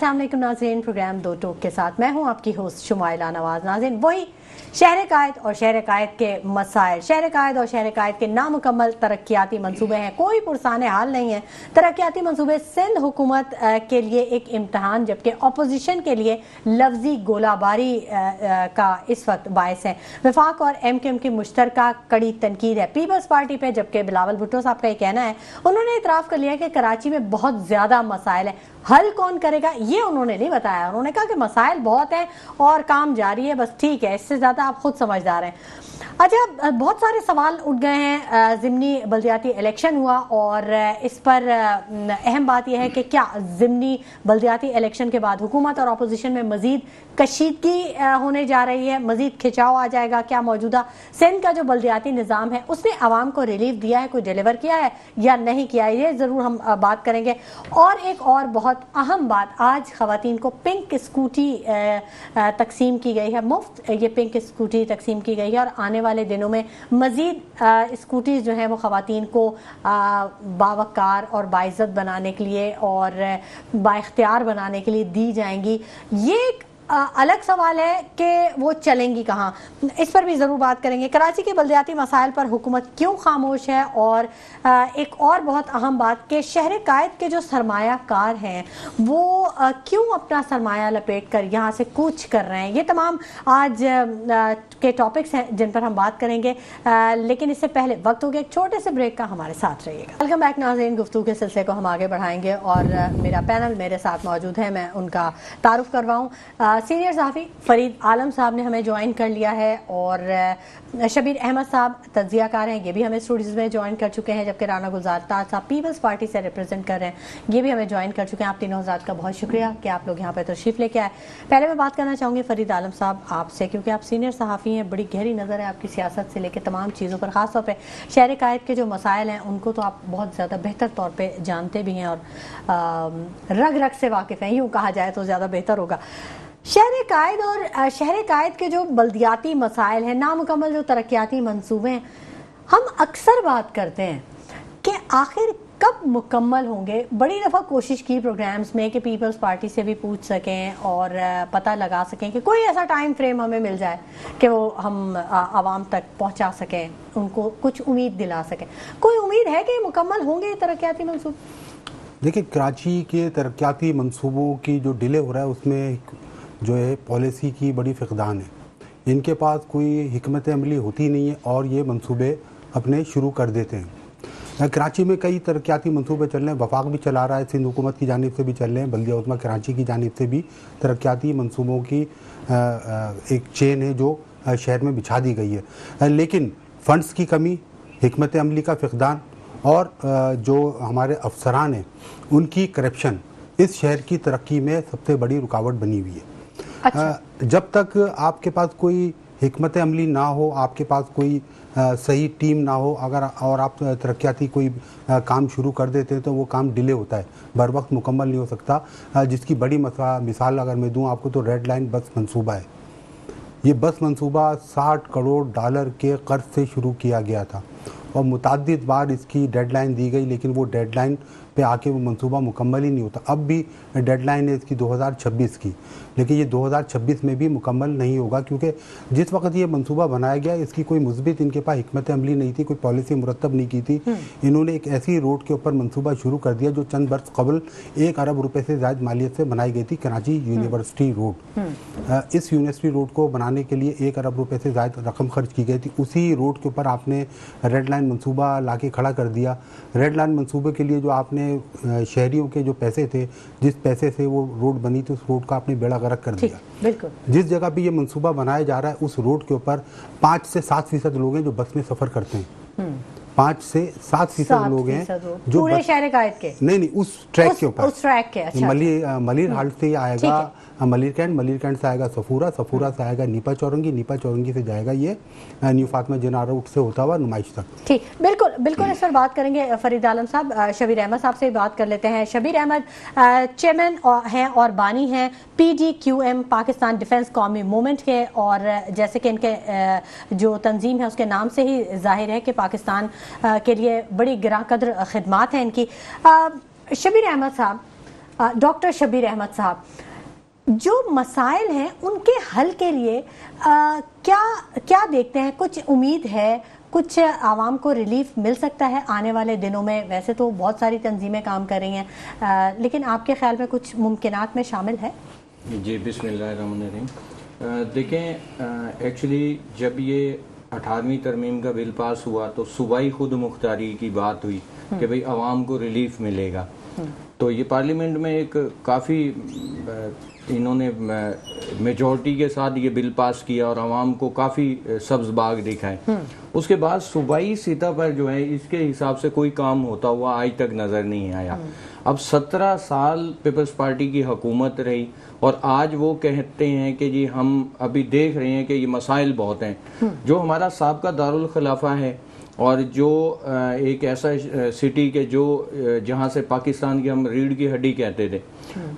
अस्सलाम वालेकुम नाज़रीन, प्रोग्राम दो टोक के साथ मैं हूं आपकी होस्ट शुमाइला नवाज। नाज़रीन, वही शहर कायद और शहर कायद के मसाइल, शहर कायद और शहर कायद के नामुकम्मल तरक्याती मंसूबे हैं। कोई पुरसाने हाल नहीं है। तरक्याती मंसूबे सिंध हुकूमत के लिए एक इम्तहान, जबकि अपोजिशन के लिए लफ्जी गोलाबारी का इस वक्त बायस है। वफाक और MKM की मुश्तरका कड़ी तनकीद है पीपल्स पार्टी पे, जबकि बिलावल भुट्टो साहब का ये कहना है, उन्होंने इतराफ़ कर लिया कि कराची में बहुत ज़्यादा मसाइल है। हल कौन करेगा ये उन्होंने नहीं बताया। उन्होंने कहा कि मसाइल बहुत हैं और काम जारी है, बस ठीक है, इससे ज़्यादा आप खुद समझदार हैं। अच्छा, बहुत सारे सवाल उठ गए हैं। ज़िमनी बल्दियाती इलेक्शन हुआ और इस पर अहम बात यह है कि क्या ज़िमनी बल्दियाती इलेक्शन के बाद हुकूमत और अपोजिशन में मज़ीद कशीदगी होने जा रही है, मज़ीद खिंचाव आ जाएगा? क्या मौजूदा सिंध का जो बल्दियाती निज़ाम है उसने आवाम को रिलीफ दिया है, कोई डिलीवर किया है या नहीं किया है? ये ज़रूर हम बात करेंगे। और एक और बहुत अहम बात, आज ख़वातीन को पिंक स्कूटी तकसीम की गई है, मुफ्त ये पिंक स्कूटी तकसीम की गई है और आने वाले दिनों में मज़ीद स्कूटीज़ जो हैं वो ख़वातीन को बावकार और बाइज़्ज़त बनाने के लिए और बाइख्तियार बनाने के लिए दी जाएंगी। ये एक अलग सवाल है कि वो चलेंगी कहाँ, इस पर भी ज़रूर बात करेंगे। कराची के बल्दियाती मसाइल पर हुकूमत क्यों खामोश है, और एक और बहुत अहम बात कि शहर कायद के जो सरमायाकार हैं वो क्यों अपना सरमाया लपेट कर यहाँ से कूच कर रहे हैं। ये तमाम आज के टॉपिक्स हैं जिन पर हम बात करेंगे, लेकिन इससे पहले वक्त हो गया एक छोटे से ब्रेक का। हमारे साथ रहिएगा। वेलकम बैक नाज़रीन, गुफ्तगू के सिलसिले को हम आगे बढ़ाएंगे और मेरा पैनल मेरे साथ मौजूद है। मैं उनका तारुफ करवाऊँ। सीनियर सहाफ़ी फरीद आलम साहब ने हमें ज्वाइन कर लिया है और शबीर अहमद साहब तज्ज़ियाकार हैं, ये भी हमें स्टूडियोज़ में ज्वाइन कर चुके हैं, जबकि राना गुलजार ताज साहब पीपल्स पार्टी से रिप्रेजेंट कर रहे हैं, ये भी हमें ज्वाइन कर चुके हैं। आप तीनों हज़रात का बहुत शुक्रिया कि आप लोग यहाँ पर तशरीफ़ लेके आए। पहले मैं बात करना चाहूँगी फरीद आलम साहब आपसे, क्योंकि आप सीनियर सहाफ़ी हैं, बड़ी गहरी नज़र है आपकी सियासत से लेकर तमाम चीज़ों पर, ख़ास तौर पर शहर कायद के जो मसाइल हैं उनको तो आप बहुत ज़्यादा बेहतर तौर पर जानते भी हैं और रग रग से वाकिफ़ हैं, यूँ कहा जाए तो ज़्यादा बेहतर होगा। शहर कायद और शहर कायद के जो बल्दियाती मसाइल हैं, नामुकम्मल जो तरक्याती मंसूबे हैं, हम अक्सर बात करते हैं कि आखिर कब मुकम्मल होंगे। बड़ी दफ़ा कोशिश की प्रोग्राम्स में कि पीपल्स पार्टी से भी पूछ सकें और पता लगा सकें कि कोई ऐसा टाइम फ्रेम हमें मिल जाए कि वो हम आवाम तक पहुंचा सकें, उनको कुछ उम्मीद दिला सकें। कोई उम्मीद है कि मुकम्मल होंगे तरक्याती मंसूबे? देखिए, कराची के तरक्याती मंसूबों की जो डिले हो रहा है उसमें जो है पॉलिसी की बड़ी फ़क़दान है। इनके पास कोई हिकमत अमली होती नहीं है और ये मंसूबे अपने शुरू कर देते हैं। कराची में कई तरक्याती मंसूबे चल रहे हैं, वफाक भी चला रहा है, सिंध हुकूमत की जानिब से भी चल रहे हैं, बल्दिया उज़्मा कराची की जानिब से भी तरक्याती मंसूबों की एक चेन है जो शहर में बिछा दी गई है। लेकिन फ़ंड्स की कमी, हिकमत अमली का फ़क़दान और जो हमारे अफसरान हैं उनकी करप्शन इस शहर की तरक्की में सबसे बड़ी रुकावट बनी हुई है। अच्छा। जब तक आपके पास कोई हिकमत अमली ना हो, आपके पास कोई सही टीम ना हो, अगर और आप तरक्याती कोई काम शुरू कर देते हैं तो वो काम डिले होता है, बर वक्त मुकम्मल नहीं हो सकता। जिसकी बड़ी मिसाल अगर मैं दूं आपको तो रेड लाइन बस मंसूबा है। ये बस मंसूबा 60 करोड़ डॉलर के कर्ज से शुरू किया गया था और मुतअद्दिद बार इसकी डेडलाइन दी गई, लेकिन वो डेडलाइन पे आके वो मंसूबा मुकम्मल ही नहीं होता। अब भी डेडलाइन है इसकी 2026 की, लेकिन ये 2026 में भी मुकम्मल नहीं होगा, क्योंकि जिस वक्त ये मंसूबा बनाया गया इसकी कोई मुस्बित इनके पास हिकमत अमली नहीं थी, कोई पॉलिसी मुरतब नहीं की थी। इन्होंने एक ऐसी रोड के ऊपर मंसूबा शुरू कर दिया जो चंद बरस कबल 1 अरब रुपए से ज़्यादा मालियत से बनाई गई थी, कराची यूनिवर्सिटी रोड। इस यूनिवर्सिटी रोड को बनाने के लिए 1 अरब रुपए से ज़्यादा रकम खर्च की गई थी। उसी रोड के ऊपर आपने रेड लाइन मंसूबा ला के खड़ा कर दिया। रेड लाइन मंसूबे के लिए जो आपने शहरियों के जो पैसे थे, जिस पैसे से वो रोड बनी थी, उस रोड का आपने बेड़ा गर्क कर दिया। बिल्कुल। जिस जगह पे ये मंसूबा बनाया जा रहा है उस रोड के ऊपर 5 से 7% लोग हैं जो बस में सफ़र करते हैं। 5 से 7% लोग हैं जो पूरे शहर कायद के नहीं उस ट्रैक के ऊपर, उस ट्रैक के। अच्छा। मलिर हाल्ट से आएगा मलिर कैंट से आएगा सफूरा से आएगा नीपा चौरंगी से जाएगा ये न्यू फातिमा जिन्ना रोड से होता हुआ नुमाइश तक। ठीक, बिल्कुल इस पर बात करेंगे फरीद आलम साहब। शबीर अहमद साहब से बात कर लेते हैं। शबीर अहमद चेयरमैन हैं और बानी हैं PDQM पाकिस्तान डिफेंस कौमी मूवमेंट के, और जैसे कि इनके जो तंजीम है उसके नाम से ही जाहिर है कि पाकिस्तान के लिए बड़ी गिरा कदर खिदमात हैं इनकी। शबीर अहमद साहब, डॉक्टर शबीर अहमद साहब, जो मसाइल हैं उनके हल के लिए क्या देखते हैं? कुछ उम्मीद है, कुछ आवाम को रिलीफ मिल सकता है आने वाले दिनों में? वैसे तो बहुत सारी तंजीमें काम कर रही हैं, लेकिन आपके ख्याल में कुछ मुमकिनात में शामिल है? जी, बिस्मिल्लाहिर्रहमानिर्रहीम। देखें, एक्चुअली जब ये 18वीं तरमीम का बिल पास हुआ तो सूबाई खुद मुख्तारी की बात हुई कि भाई आवाम को रिलीफ मिलेगा। तो ये पार्लियामेंट में एक काफ़ी इन्होंने मेजॉरिटी के साथ ये बिल पास किया और आवाम को काफ़ी सब्ज बाग दिखाए। उसके बाद सूबाई सतह पर जो है इसके हिसाब से कोई काम होता हुआ आज तक नज़र नहीं आया। अब 17 साल पीपल्स पार्टी की हुकूमत रही और आज वो कहते हैं कि जी हम अभी देख रहे हैं कि ये मसाइल बहुत हैं। जो हमारा साबका दारुल खिलाफा है और जो एक ऐसा सिटी के जो जहाँ से पाकिस्तान की हम रीढ़ की हड्डी कहते थे,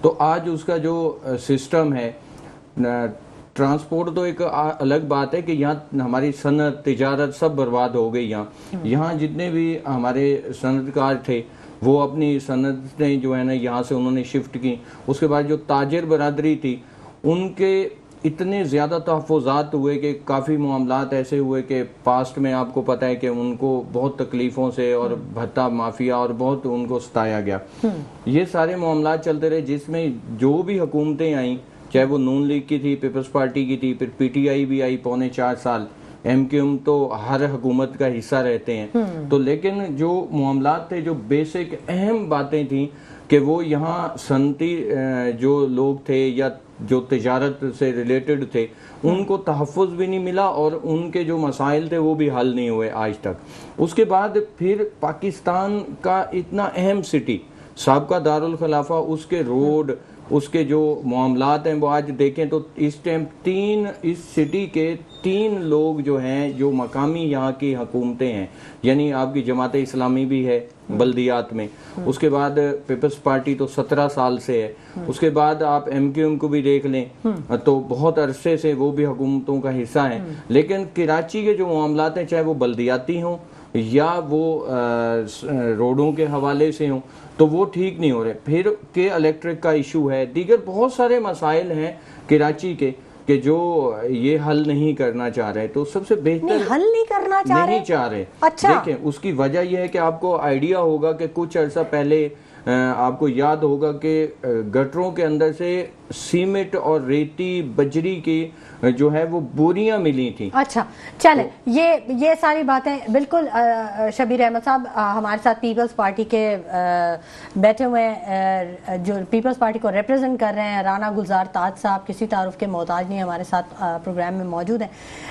तो आज उसका जो सिस्टम है, ट्रांसपोर्ट तो एक अलग बात है कि यहाँ हमारी सनत तिजारत सब बर्बाद हो गई। यहाँ जितने भी हमारे सनतकार थे वो अपनी सनतें जो है ना यहाँ से उन्होंने शिफ्ट की। उसके बाद जो ताजिर बरादरी थी उनके इतने ज़्यादा तहफ़्फ़ुज़ात हुए कि काफ़ी मामलात ऐसे हुए कि पास्ट में आपको पता है कि उनको बहुत तकलीफ़ों से और भत्ता माफिया और बहुत उनको सताया गया। ये सारे मामलात चलते रहे जिसमें जो भी हुकूमतें आईं, चाहे वो नून लीग की थी, पीपल्स पार्टी की थी, फिर PTI भी आई पौने 4 साल, MQM तो हर हुकूमत का हिस्सा रहते हैं। तो लेकिन जो मामलात थे, जो बेसिक अहम बातें थी कि वो यहाँ सनती जो लोग थे या जो तिजारत से रिलेटेड थे उनको तहफ़्फ़ुज़ भी नहीं मिला और उनके जो मसाइल थे वो भी हल नहीं हुए आज तक। उसके बाद फिर पाकिस्तान का इतना अहम सिटी, साबका दारुल खिलाफा, उसके रोड, उसके जो मामलात हैं वो आज देखें तो इस टाइम इस सिटी के 3 लोग जो हैं जो मकामी यहाँ की हुकूमतें हैं, यानी आपकी जमात इस्लामी भी है बल्दियात में, उसके बाद पीपल्स पार्टी तो 17 साल से है, उसके बाद आप MQM को भी देख लें तो बहुत अरसे से वो भी हुकूमतों का हिस्सा है। लेकिन कराची के जो मामलात हैं, चाहे वो बल्दियाती हों या वो रोडों के हवाले से हों, तो वो ठीक नहीं हो रहे। फिर के इलेक्ट्रिक का इशू है, दीगर बहुत सारे मसाइल हैं कराची के कि जो ये हल नहीं करना चाह रहे। तो सबसे बेहतर हल नहीं करना चाह रहे। अच्छा, देखें उसकी वजह यह है कि आपको आइडिया होगा कि कुछ अर्सा पहले आपको याद होगा कि गटरों के अंदर से सीमेंट और रेती बजरी की जो है वो बोरियां मिली थी। अच्छा, चले तो, ये सारी बातें बिल्कुल शबीर अहमद साहब हमारे साथ पीपल्स पार्टी के बैठे हुए हैं, जो पीपल्स पार्टी को रिप्रेजेंट कर रहे हैं, राना गुलजार ताज साहब, किसी तारुफ के मोहताज नहीं, हमारे साथ प्रोग्राम में मौजूद हैं।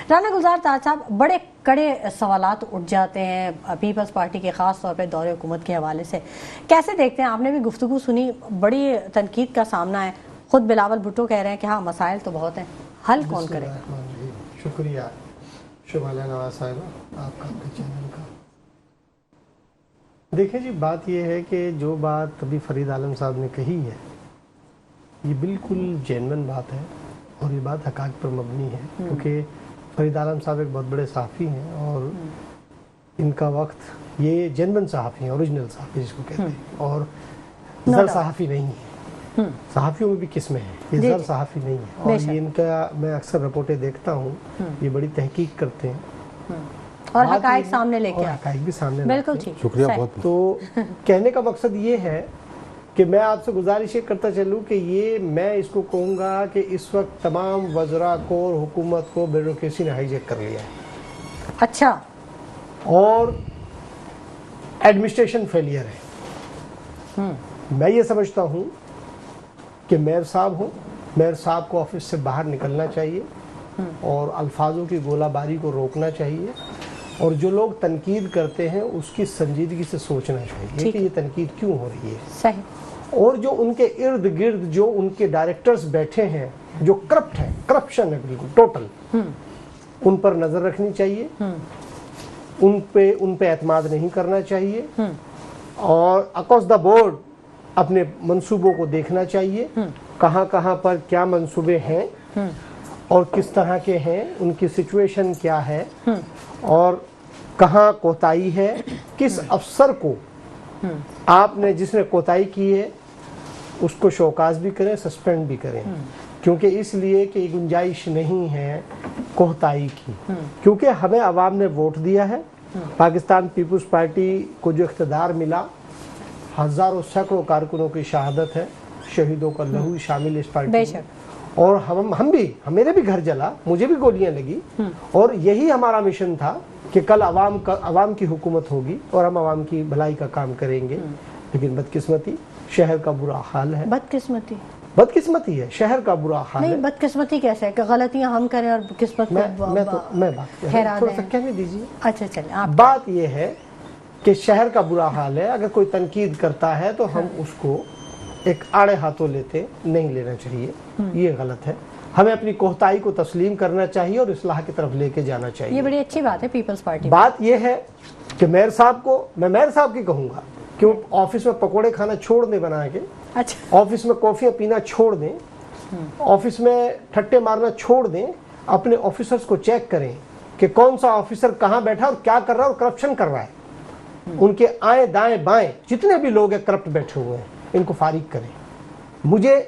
राना गुलजार ताज साहब, बड़े कड़े सवालात उठ जाते हैं पीपल्स पार्टी के ख़ास तौर पे दौरे हुकूमत के हवाले से, कैसे देखते हैं? आपने भी गुफ्तगू सुनी, बड़ी तनकीद का सामना है। खुद बिलावल भुट्टो कह रहे हैं कि हाँ मसाइल तो बहुत हैं, हल कौन करेगा? शुक्रिया शुमाइला नवाज साहिबा आपका, आपके चैनल का। देखिए जी, बात यह है कि जो बात अभी फरीद आलम साहब ने कही है ये बिल्कुल जेन्युइन बात है और ये बात हक़ाइक़ पर मबनी है, क्योंकि फरीद आलम साहब एक बहुत बड़े सहाफ़ी हैं और इनका वक्त, ये जेन्युइन सहाफ़ी हैं, ओरिजिनल सहाफ़ी जिसको कहते हैं, और ज़र सहाफ़ी नहीं है। सहाफ़ियों में भी किस्में हैं, ये ज़र सहाफ़ी नहीं है। और ये इनका मैं अक्सर रिपोर्टें देखता हूँ, ये बड़ी तहकीक करते हैं और हक़ाइक़ सामने लेके, हक़ाइक़ भी सामने, बिल्कुल ठीक, शुक्रिया बहुत। तो कहने का मकसद ये है कि मैं आपसे गुजारिश करता चलूँ कि ये मैं इसको कहूँगा कि इस वक्त तमाम वज़रा को और हुकूमत को ब्यूरोक्रेसी ने हाईजैक कर लिया है। अच्छा, और एडमिनिस्ट्रेशन फेलियर है। मैं ये समझता हूँ कि मेयर साहब हो, मेयर साहब को ऑफिस से बाहर निकलना चाहिए और अल्फाजों की गोलाबारी को रोकना चाहिए, और जो लोग तनकीद करते हैं उसकी संजीदगी से सोचना चाहिए कि ये तनकीद क्यों हो रही है। सही। और जो उनके इर्द गिर्द जो उनके डायरेक्टर्स बैठे हैं जो करप्ट हैं, करप्शन है बिल्कुल टोटल, उन पर नजर रखनी चाहिए, उन पे एतमाद नहीं करना चाहिए, और अक्रॉस द बोर्ड अपने मंसूबों को देखना चाहिए, कहाँ कहाँ पर क्या मंसूबे हैं और किस तरह के हैं, उनकी सिचुएशन क्या है और कहाँ कोताही है, किस अफसर को आपने जिसने कोताही की है اس کو شوکاز بھی کریں، سسپینڈ بھی کریں، کیونکہ اس لیے کہ گنجائش نہیں ہے کوتاہی کی، کیونکہ ہمیں عوام نے ووٹ دیا ہے۔ پاکستان پیپلز پارٹی کو جو اقتدار ملا، ہزاروں سینکڑوں کارکنوں کی شہادت ہے، شہیدوں کا لہو شامل اس پارٹی میں، اور ہم بھی، میرے بھی گھر جلا، مجھے بھی گولیاں لگی، اور یہی ہمارا مشن تھا کہ کل عوام کی حکومت ہوگی اور ہم عوام کی بھلائی کا کام کریں گے۔ لیکن بدقسمتی شہر کا برا حال ہے، بدقسمتی ہے، شہر کا برا حال ہے۔ نہیں، بدقسمتی کیسے ہے کہ غلطیاں ہم کریں اور قسمت میں بات تھوڑا سا کہنے دیجیے۔ اچھا چلیں، آپ بات یہ ہے کہ شہر کا برا حال ہے، اگر کوئی تنقید کرتا ہے تو ہم اس کو ایک آڑے ہاتھوں نہیں لینا چاہیے، یہ غلط ہے۔ ہمیں اپنی کوتاہی کو تسلیم کرنا چاہیے اور اصلاح کی طرف لے کے جانا چاہیے۔ یہ بڑی اچھی بات ہے پیپلز پارٹی۔ بات یہ ہے کہ میں میئر صاحب کی کہوں گا کہ وہ آفس میں پکوڑے کھانا چھوڑ دیں بنا کے، اچھا، آفس میں کافیاں پینا چھوڑ دیں، آفس میں ٹھٹے مارنا چھوڑ دیں، اپنے آفیسرز کو چیک کریں کہ کون سا آفیسر کہاں بیٹھا اور کیا کر رہا ہے اور کرپشن کر رہا ہے۔ ان کے آئیں دائیں بائیں جتنے بھی لوگ ہیں کرپٹ بیٹھے ہوئے ہیں، ان کو فارغ کریں۔ مجھے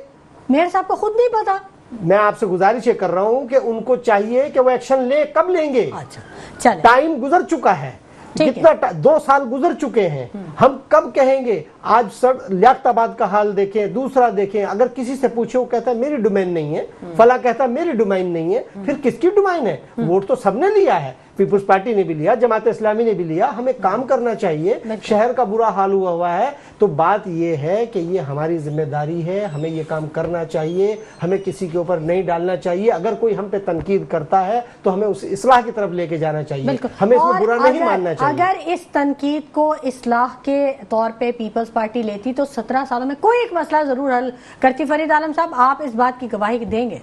میئر صاحب کو خود نہیں پتا، میں آپ سے گزارش یہ کر رہا ہوں کہ ان کو چاہیے کہ وہ ایکشن لیں، کب لیں گے؟ اچھا چلیں، ٹائم گزر چکا ہے، کتنا 2 سال گزر چکے ہیں، ہم کب کہیں گے؟ آج لیاقت آباد کا حال دیکھیں، دوسرا دیکھیں، اگر کسی سے پوچھے وہ کہتا ہے میری ڈومین نہیں ہے، فلاں کہتا ہے میری ڈومین نہیں ہے، پھر کس کی ڈومین ہے؟ ووٹ تو سب نے لیا ہے، پیپلز پارٹی نے بھی لیا، جماعت اسلامی نے بھی لیا، ہمیں کام کرنا چاہیے۔ شہر کا برا حال ہوا ہے تو بات یہ ہے کہ یہ ہماری ذمہ داری ہے، ہمیں یہ کام کرنا چاہیے، ہمیں کسی کے اوپر نہیں ڈالنا چاہیے۔ اگر کوئی ہم پہ تنقید کرتا ہے تو ہمیں اس اصلاح کی طرف لے کے جانا چاہیے، ہمیں اس میں برا نہیں ماننا چاہیے۔ اگر اس تنقید کو اصلاح کے طور پہ پیپلز پارٹی لیتی تو 17 سالوں میں کوئی ایک مسئلہ ضرور حل کرتی۔ فرید عالم صاحب، آپ اس بات کی گواہی دیں گے؟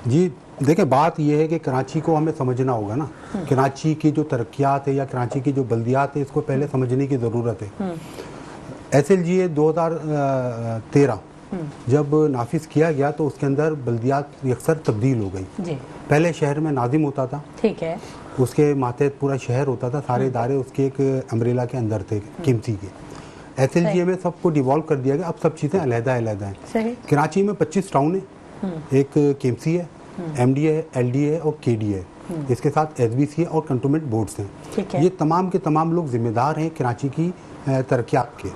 جی دیکھیں، بات یہ ہے کہ کراچی کو ہمیں سمجھنا ہوگا نا، کراچی کی جو ترقیات ہے یا کراچی کی جو بلدیات ہے، اس کو پہلے سمجھنے کی ضرورت ہے۔ SLGA 2013 جب نافذ کیا گیا تو اس کے اندر بلدیات یکسر تبدیل ہو گئی۔ پہلے شہر میں ناظم ہوتا تھا، ٹھیک ہے، اس کے ماتحت پورا شہر ہوتا تھا، سارے ادارے اس کے ایک امبریلا کے اندر تھے KMC کے۔ SLGA میں سب کو ڈیوالو کر دیا گیا، اب سب چیزیں علیحدہ علیحدہ ہیں۔ صحیح۔ کراچی میں 25 ٹاؤن ہیں، ایک KMC ہے، MDA ہے، LDA ہے اور KDA ہے، اس کے ساتھ SBC ہے اور کنٹونمنٹ بورڈز ہیں۔ یہ تمام کے تمام لوگ ذمہ دار ہیں کراچی کی ترقیات کے۔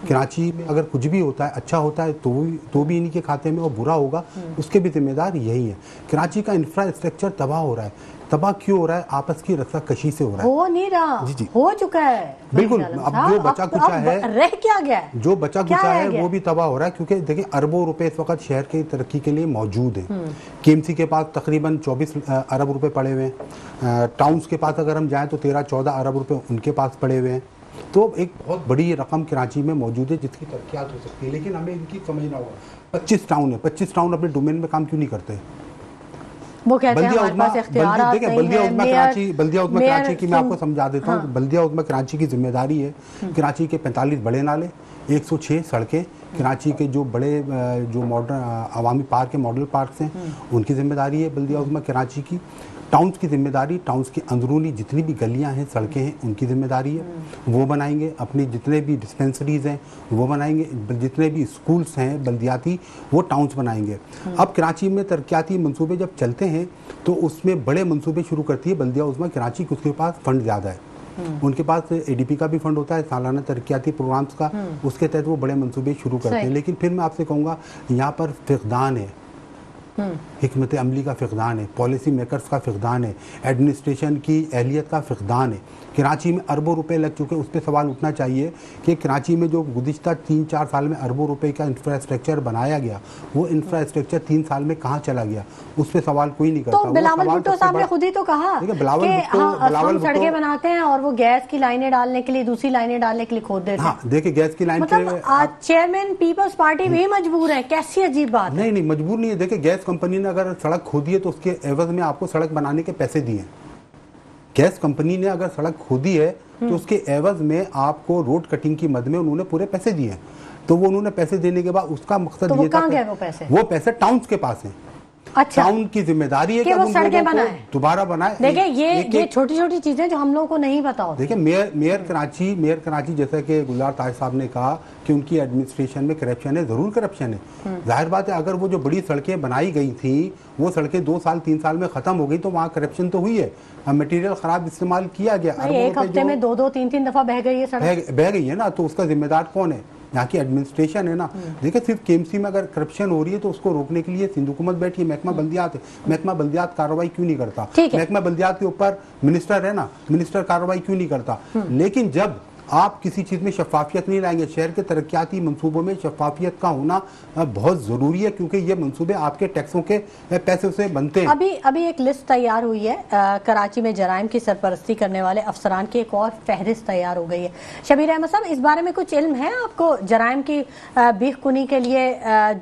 کراچی میں اگر کچھ بھی ہوتا ہے، اچھا ہوتا ہے تو بھی انہی کے کھاتے میں، اور برا ہوگا اس کے بھی ذمہ دار یہی ہے۔ کراچی کا انفراسٹرکچر تباہ ہو رہا ہے۔ تباہ کیوں ہو رہا ہے؟ آپس کی رسا کشی سے ہو رہا ہے۔ ہو نہیں رہا، ہو چکا ہے بالکل۔ اب جو بچا کچا ہے، رہ کیا گیا ہے، جو بچا کچا ہے وہ بھی تباہ ہو رہا ہے، کیونکہ دیکھیں اربوں روپے اس وقت شہر کی ترقی کے لیے موجود ہیں۔ KMC کے پاس تقریباً 24 ارب روپے پڑے ہوئے ہیں، ٹاؤنز کے پاس اگر ہم جائیں تو 13-14 ارب روپے ان کے پاس پڑے ہوئے ہیں۔ تو ایک بہت بڑی رقم کراچی میں موجود ہے جس کی ترقیات ہو سکتی ہے، لیکن ہمیں ان کی سمجھنا ہوگا۔ 25 ٹاؤن ہے، 25 ٹاؤن اپنے ڈومین میں کام کیوں نہیں کرتے؟ وہ کہتے ہیں ہمارے پاس اختیارات نہیں ہیں۔ بلدیہ عظمیٰ کراچی کی میں آپ کو سمجھا دیتا ہوں۔ بلدیہ عظمیٰ کراچی کی ذمہ داری ہے، کراچی کے 45 بڑے نالے، 106 سڑکیں، کراچی کے جو بڑے جو ماڈرن عوامی پارک ہیں، ماڈل پارکس ہیں، ان کی ذمہ داری ہے بلدیہ عظمیٰ کراچی کی۔ ٹاؤنز کی ذمہ داری، ٹاؤنز کی اندرونی جتنی بھی گلیاں ہیں، سڑکیں ہیں، ان کی ذمہ داری ہے، وہ بنائیں گے۔ اپنے جتنے بھی ڈسپینسریز ہیں وہ بنائیں گے، جتنے بھی اسکولس ہیں بلدیاتی وہ ٹاؤنز بنائیں گے۔ اب کراچی میں ترقیاتی منصوبے جب چلتے ہیں تو اس میں بڑے منصوبے شروع کرتی ہے بلدیہ عظمیٰ کراچی، اس کے پاس فنڈ زیادہ ہے، ان کے پاس ADP کا بھی فنڈ ہوتا ہے، سالانہ ترقیاتی پروگرامز کا، اس کے تحت وہ بڑے منصوبے شروع کرتے ہیں۔ لیکن پھر میں آپ سے کہوں گا یہاں پر فقدان ہے، حکمت عملی کا فقدان ہے، پالیسی میکرز کا فقدان ہے، ایڈمنسٹریشن کی اہلیت کا فقدان ہے۔ کراچی میں اربوں روپے لگ چکے، اس پہ سوال اٹھنا چاہیے کہ کراچی میں جو گزشتہ 3-4 سال میں اربوں روپے کا انفراسٹرکچر بنایا گیا، وہ انفراسٹرکچر 3 سال میں کہاں چلا گیا؟ اس پہ سوال کوئی نہیں کرتا۔ تو بلاول بھٹو صاحب نے خود ہی تو کہا کہ ہم سڑکیں بناتے ہیں اور وہ گیس کی لائنیں ڈالنے کے لیے، دوسری لائنیں ڈالنے کے لیے کھود دیتے ہیں۔ ہاں دیکھیں، گیس کی لائن مطلب چیئرمین پیپلز پارٹی بھی مجبور ہے، کیسی عجیب بات ہے۔ نہیں مجبور نہیں ہے۔ دیکھیں گیس کمپنی نے اگر سڑک کھودی ہے تو اس کے عوض میں آپ کو سڑک بنانے کے پیسے دیے ہیں۔ گیس کمپنی نے اگر سڑک کھودی ہے تو اس کے عوض میں آپ کو روڈ کٹنگ کی مد میں انہوں نے پورے پیسے دیے ہیں۔ تو وہ انہوں نے پیسے دینے کے بعد اس کا مقصد یہ تھا، وہ پیسے ٹاؤنز کے پاس ہیں، अच्छा। टाउन की जिम्मेदारी है कि कि वो उन सड़कें लोगों को बनाएं। दोबारा बनाए। देखिए ये छोटी छोटी चीजें जो हम लोगों को नहीं पता होती। देखिए मेयर कराची जैसा कि गुलजार ताज साहब ने कहा कि उनकी एडमिनिस्ट्रेशन में करप्शन है, ज़रूर करप्शन है। जाहिर बात है, अगर वो जो बड़ी सड़कें बनाई गई थी वो सड़कें 2 साल 3 साल में ख़त्म हो गई तो वहाँ करप्शन तो हुई है, मटेरियल ख़राब इस्तेमाल किया गया। एक हफ्ते में 2-2 3-3 दफा बह गई है सड़क, बह गई है ना, तो उसका जिम्मेदार कौन है? यहाँ की एडमिनिस्ट्रेशन है ना। देखिए सिर्फ केएमसी में अगर करप्शन हो रही है तो उसको रोकने के लिए सिंध हुकूमत बैठी है, महकमा बल्दियात है, महकमा बल्दियात कार्रवाई क्यों नहीं करता? महकमा बल्दियात के ऊपर मिनिस्टर है ना, मिनिस्टर कार्रवाई क्यों नहीं करता? लेकिन जब आप किसी चीज़ में शफाफियत नहीं लाएंगे, शहर के तरक्याती मंसूबों में शफाफियत का होना बहुत ज़रूरी है, क्योंकि ये मंसूबे आपके टैक्सों के पैसे से बनते हैं। अभी एक लिस्ट तैयार हुई है, कराची में जराइम की सरपरस्ती करने वाले अफसरान की एक और फहरिस्त तैयार हो गई है। शबीर अहमद साहब, इस बारे में कुछ इल्म है आपको? जराइम की बीख कुनी के लिए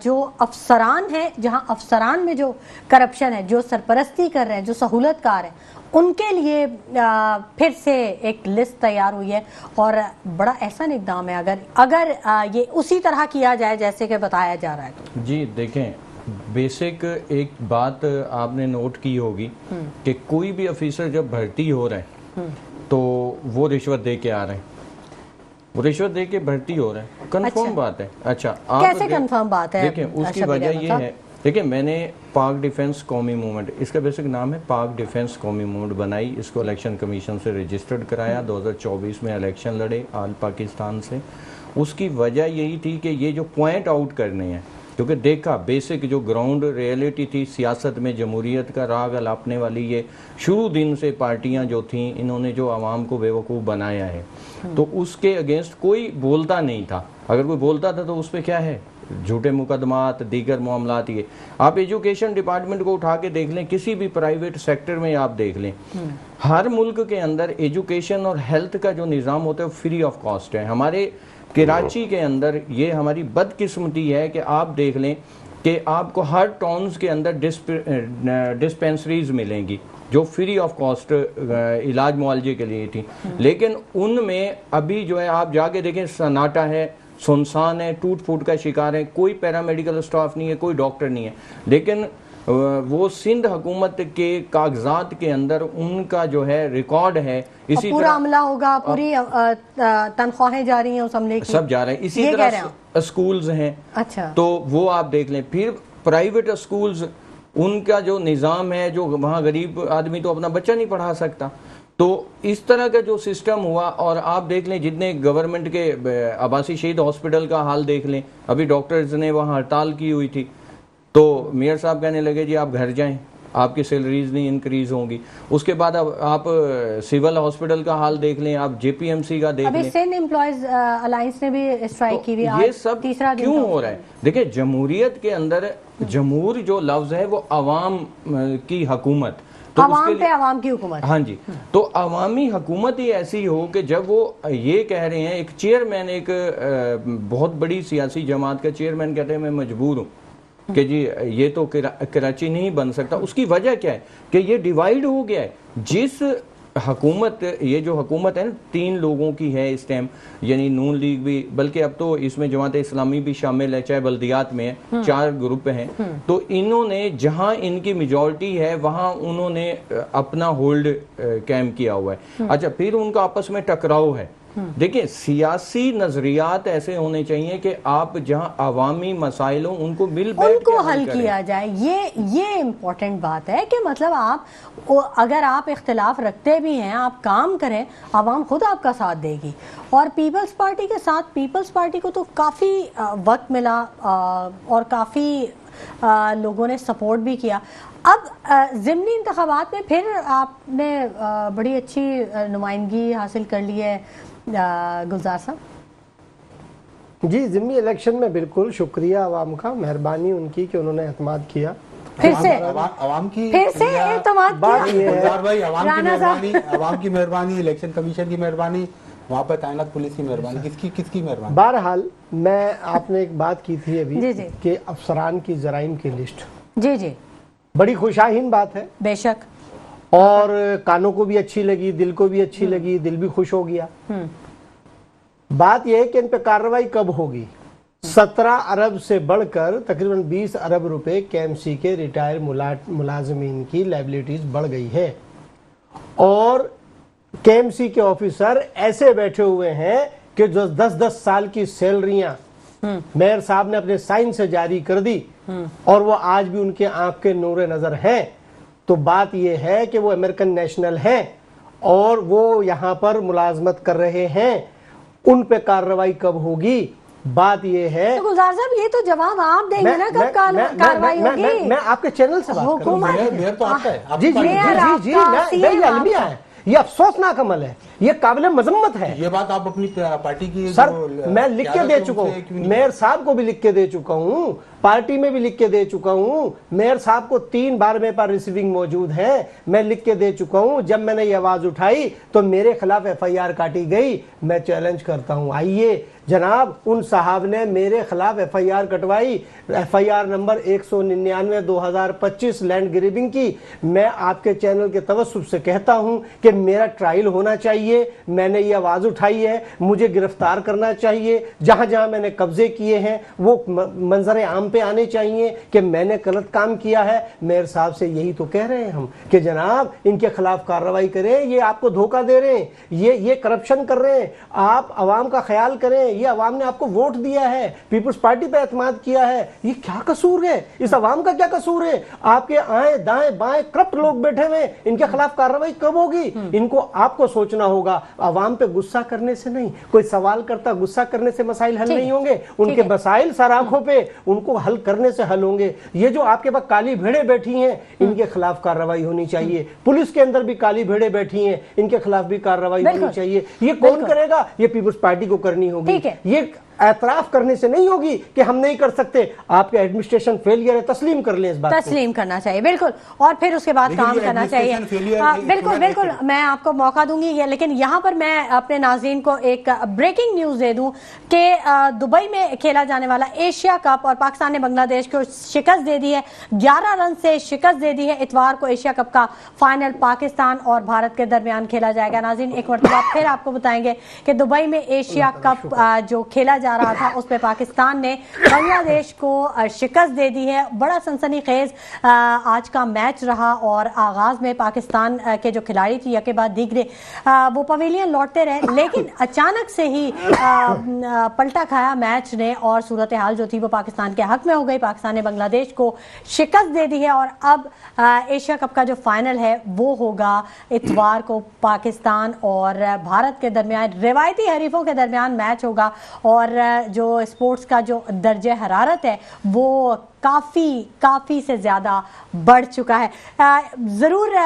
जो अफसरान है, जहाँ अफसरान में जो करप्शन है, जो सरपरस्ती कर रहे हैं, जो सहूलतकार है, उनके लिए फिर से एक लिस्ट तैयार हुई है और बड़ा एहसन इक़दाम है अगर ये उसी तरह किया जाए जैसे कि बताया जा रहा है तो। जी देखें, बेसिक एक बात आपने नोट की होगी कि कोई भी ऑफिसर जब भर्ती हो रहा है तो वो रिश्वत दे के आ रहे हैं, वो रिश्वत दे के भर्ती हो रहे हैं, कंफर्म बात है। अच्छा, आप कैसे कंफर्म बात है? देखें, उसकी वजह ये है, देखिए मैंने पाक डिफेंस कौमी मूवमेंट, इसका बेसिक नाम है पाक डिफेंस कौमी मूवमेंट बनाई, इसको इलेक्शन कमीशन से रजिस्टर्ड कराया, 2024 में इलेक्शन लड़े आल पाकिस्तान से। उसकी वजह यही थी कि ये जो पॉइंट आउट करने हैं, क्योंकि देखा बेसिक जो ग्राउंड रियलिटी थी सियासत में, जमहूरियत का राग अलापने वाली ये शुरू दिन से पार्टियां जो थीं, इन्होंने जो आवाम को बेवकूफ़ बनाया है, तो उसके अगेंस्ट कोई बोलता नहीं था। अगर कोई बोलता था तो उस पर क्या है, झूठे मुकदमात, दीगर मामलात। ये आप एजुकेशन डिपार्टमेंट को उठा के देख लें, किसी भी प्राइवेट सेक्टर में आप देख लें, हर मुल्क के अंदर एजुकेशन और हेल्थ का जो निज़ाम होता है वो फ्री ऑफ कॉस्ट है। हमारे कराची के अंदर ये हमारी बदकिस्मती है कि आप देख लें कि आपको हर टाउन्स के अंदर डिस्पेंसरीज मिलेंगी जो फ्री ऑफ कॉस्ट इलाज मुआवजे के लिए थी, लेकिन उनमें अभी जो है आप जाके देखें सन्नाटा है, सुनसान है, टूट फूट का शिकार है, कोई पैरामेडिकल स्टाफ नहीं है, कोई डॉक्टर नहीं है। लेकिन वो सिंध हुकूमत के कागजात के अंदर उनका जो है रिकॉर्ड है, इसी पूरा अमला होगा, पूरी तनख्वाहें जा रही हैं उस अमले की, सब जा रहे हैं। इसी तरह स्कूल्स हैं, अच्छा, तो वो आप देख लें। फिर प्राइवेट स्कूल्स, उनका जो निज़ाम है, जो वहाँ गरीब आदमी तो अपना बच्चा नहीं पढ़ा सकता, तो इस तरह का जो सिस्टम हुआ। और आप देख लें जितने गवर्नमेंट के अब्बासी शहीद हॉस्पिटल का हाल देख लें, अभी डॉक्टर्स ने वहाँ हड़ताल की हुई थी, तो मेयर साहब कहने लगे जी आप घर जाएं, आपकी सैलरीज नहीं इंक्रीज होंगी। उसके बाद अब आप सिविल हॉस्पिटल का हाल देख लें, आप जेपीएमसी का देख लें। अभी सिंध एम्प्लॉयज अलायंस ने भी स्ट्राइक की हुई है, ये सब तीसरा दिन क्यों हो रहा है? देखिए, जमहूरियत के अंदर जमहूर जो लफ्ज है वो अवाम की हुकूमत, तो अवाम पे अवाम की हुकूमत। हाँ जी, तो अवामी हुकूमत ही ऐसी हो कि जब वो ये कह रहे हैं, एक चेयरमैन, एक बहुत बड़ी सियासी जमात का चेयरमैन कहते हैं मैं मजबूर हूँ कि जी ये तो कराची नहीं बन सकता। उसकी वजह क्या है कि ये डिवाइड हो गया है। जिस हुकूमत, ये जो हुकूमत है ना, 3 लोगों की है इस टाइम, यानी नून लीग भी, बल्कि अब तो इसमें जमात इस्लामी भी शामिल है, चाहे बल्दियात में है, 4 ग्रुप हैं, तो इन्होंने जहां इनकी मेजॉरिटी है वहां उन्होंने अपना होल्ड कायम किया हुआ है। अच्छा, फिर उनका आपस में टकराव है। देखिए, सियासी नजरियात ऐसे होने चाहिए कि आप जहां अवामी मसाइल हों उनको मिल बैठ उनको हल किया जाए। ये इम्पोर्टेंट बात है कि मतलब आप अगर आप इख्तिलाफ रखते भी हैं, आप काम करें, आवाम खुद आपका साथ देगी। और पीपल्स पार्टी के साथ, पीपल्स पार्टी को तो काफ़ी वक्त मिला और काफ़ी लोगों ने सपोर्ट भी किया। अब ज़िमनी इंतखाबात में फिर आपने बड़ी अच्छी नुमाइंदगी हासिल कर ली है गुलजार साहब। जी, ज़िमनी इलेक्शन में बिल्कुल शुक्रिया आवाम का, मेहरबानी उनकी कि उन्होंने एतमाद किया। फिर से आवाम की एतमाद बात किया। ये है भाई, आवाम की मेहरबानी, इलेक्शन कमीशन की मेहरबानी, वहाँ पर तैनात पुलिस की मेहरबानी, किसकी मेहरबानी? बहरहाल, मैं आपने एक बात की थी अभी जी। कि अफसरान की जराइम की लिस्ट, जी बड़ी खुशाहीन बात है, बेशक, और कानों को भी अच्छी लगी, दिल को भी अच्छी लगी, दिल भी खुश हो गया। बात यह है कि इन पे कार्रवाई कब होगी। 17 अरब से बढ़कर तकरीबन 20 अरब रुपए केएमसी के रिटायर मुलाजमीन की लायबिलिटीज बढ़ गई है। और केएमसी के ऑफिसर ऐसे बैठे हुए हैं कि जो 10-10 साल की सैलरियां मेयर साहब ने अपने साइन से जारी कर दी और वो आज भी उनके आंख के नूरे नजर हैं। तो बात ये है कि वो अमेरिकन नेशनल हैं और वो यहाँ पर मुलाजमत कर रहे हैं, उन पे कार्रवाई कब होगी? बात ये है, तो गुलजार साहब ये तो जवाब आप देंगे ना, कब कार्रवाई होगी? मैं आपके चैनल से बात कर रहा हूं। मेयर तो आपका है। जी जी जी जी, ये अलमिया है, ये अफसोसनाक अमल है, ये काबिल मजम्मत है। ये बात आप अपनी पार्टी की सर मैं लिख के दे चुका हूँ, मेयर साहब को भी लिख के दे चुका हूँ, पार्टी में भी लिख के दे चुका हूँ, मेयर साहब को 3 बार मेरे पास रिसीविंग मौजूद है, मैं लिख के दे चुका हूँ। जब मैंने ये आवाज उठाई तो मेरे खिलाफ FIR काटी गई। मैं चैलेंज करता हूँ, आइए जनाब, उन साहब ने मेरे खिलाफ FIR कटवाई, FIR number 199/2025 land grabbing की। मैं आपके चैनल के तवस्सुब से कहता हूं कि मेरा ट्रायल होना चाहिए। मैंने ये आवाज उठाई है, मुझे गिरफ्तार करना चाहिए। जहां जहां मैंने कब्जे किए हैं वो मंजर आम पे आने चाहिए कि मैंने गलत काम किया है। मेयर साहब से यही तो कह रहे हैं हम कि जनाब इनके खिलाफ कार्रवाई करें, ये आपको धोखा दे रहे हैं, ये करप्शन कर रहे हैं। आप अवाम का ख्याल करें, ये अवाम ने आपको वोट दिया है, पीपल्स पार्टी पे एतमाद किया है, ये क्या कसूर है? इस अवाम का क्या कसूर है? आपके आए दाएं बाएं करप्ट लोग बैठे हुए, इनके खिलाफ कार्रवाई कब होगी? इनको आपको सोचना होगा। अवाम पे गुस्सा करने से नहीं, कोई सवाल करता गुस्सा करने से मसाइल हल नहीं होंगे। उनके मसाइल सर आंखों पे, उनको हल करने से हल होंगे। ये जो आपके पास काली भेड़े बैठी हैं, इनके खिलाफ कार्रवाई होनी चाहिए। पुलिस के अंदर भी काली भेड़े बैठी हैं, इनके खिलाफ भी कार्रवाई होनी चाहिए। ये कौन करेगा? ये पीपल्स पार्टी को करनी होगी। ये एतराफ करने से नहीं होगी कि हम नहीं कर सकते। आपके एडमिनिस्ट्रेशन फेलियर है, तस्लीम कर लें इस बात को। तस्लीम करना चाहिए, बिल्कुल, और फिर उसके बाद काम करना चाहिए। बिल्कुल बिल्कुल, मैं आपको मौका दूंगी, लेकिन यहाँ पर मैं अपने नाज़रीन को एक ब्रेकिंग न्यूज दे दूं कि दुबई में खेला जाने वाला एशिया कप और पाकिस्तान ने बांग्लादेश को शिकस्त दे दी है, 11 रन से शिकस्त दे दी है। इतवार को एशिया कप का फाइनल पाकिस्तान और भारत के दरमियान खेला जाएगा। नाज़रीन एक मरतबा फिर आपको बताएंगे कि दुबई में एशिया कप जो खेला जा रहा था उस पे पाकिस्तान ने बांग्लादेश को शिकस्त दे दी है। बड़ा सनसनीखेज आज का मैच रहा और आगाज में पाकिस्तान के जो खिलाड़ी थी यके बाद दीगरे वो पवेलियन लौटते रहे, लेकिन अचानक से ही पलटा खाया मैच ने और सूरत हाल जो थी वो पाकिस्तान के हक में हो गई। पाकिस्तान ने बांग्लादेश को शिकस्त दे दी है और अब एशिया कप का जो फाइनल है वो होगा इतवार को पाकिस्तान और भारत के दरमियान, रिवायती हरीफों के दरमियान मैच होगा। और जो स्पोर्ट्स का जो दर्जे हरारत है वो काफ़ी से ज़्यादा बढ़ चुका है। ज़रूर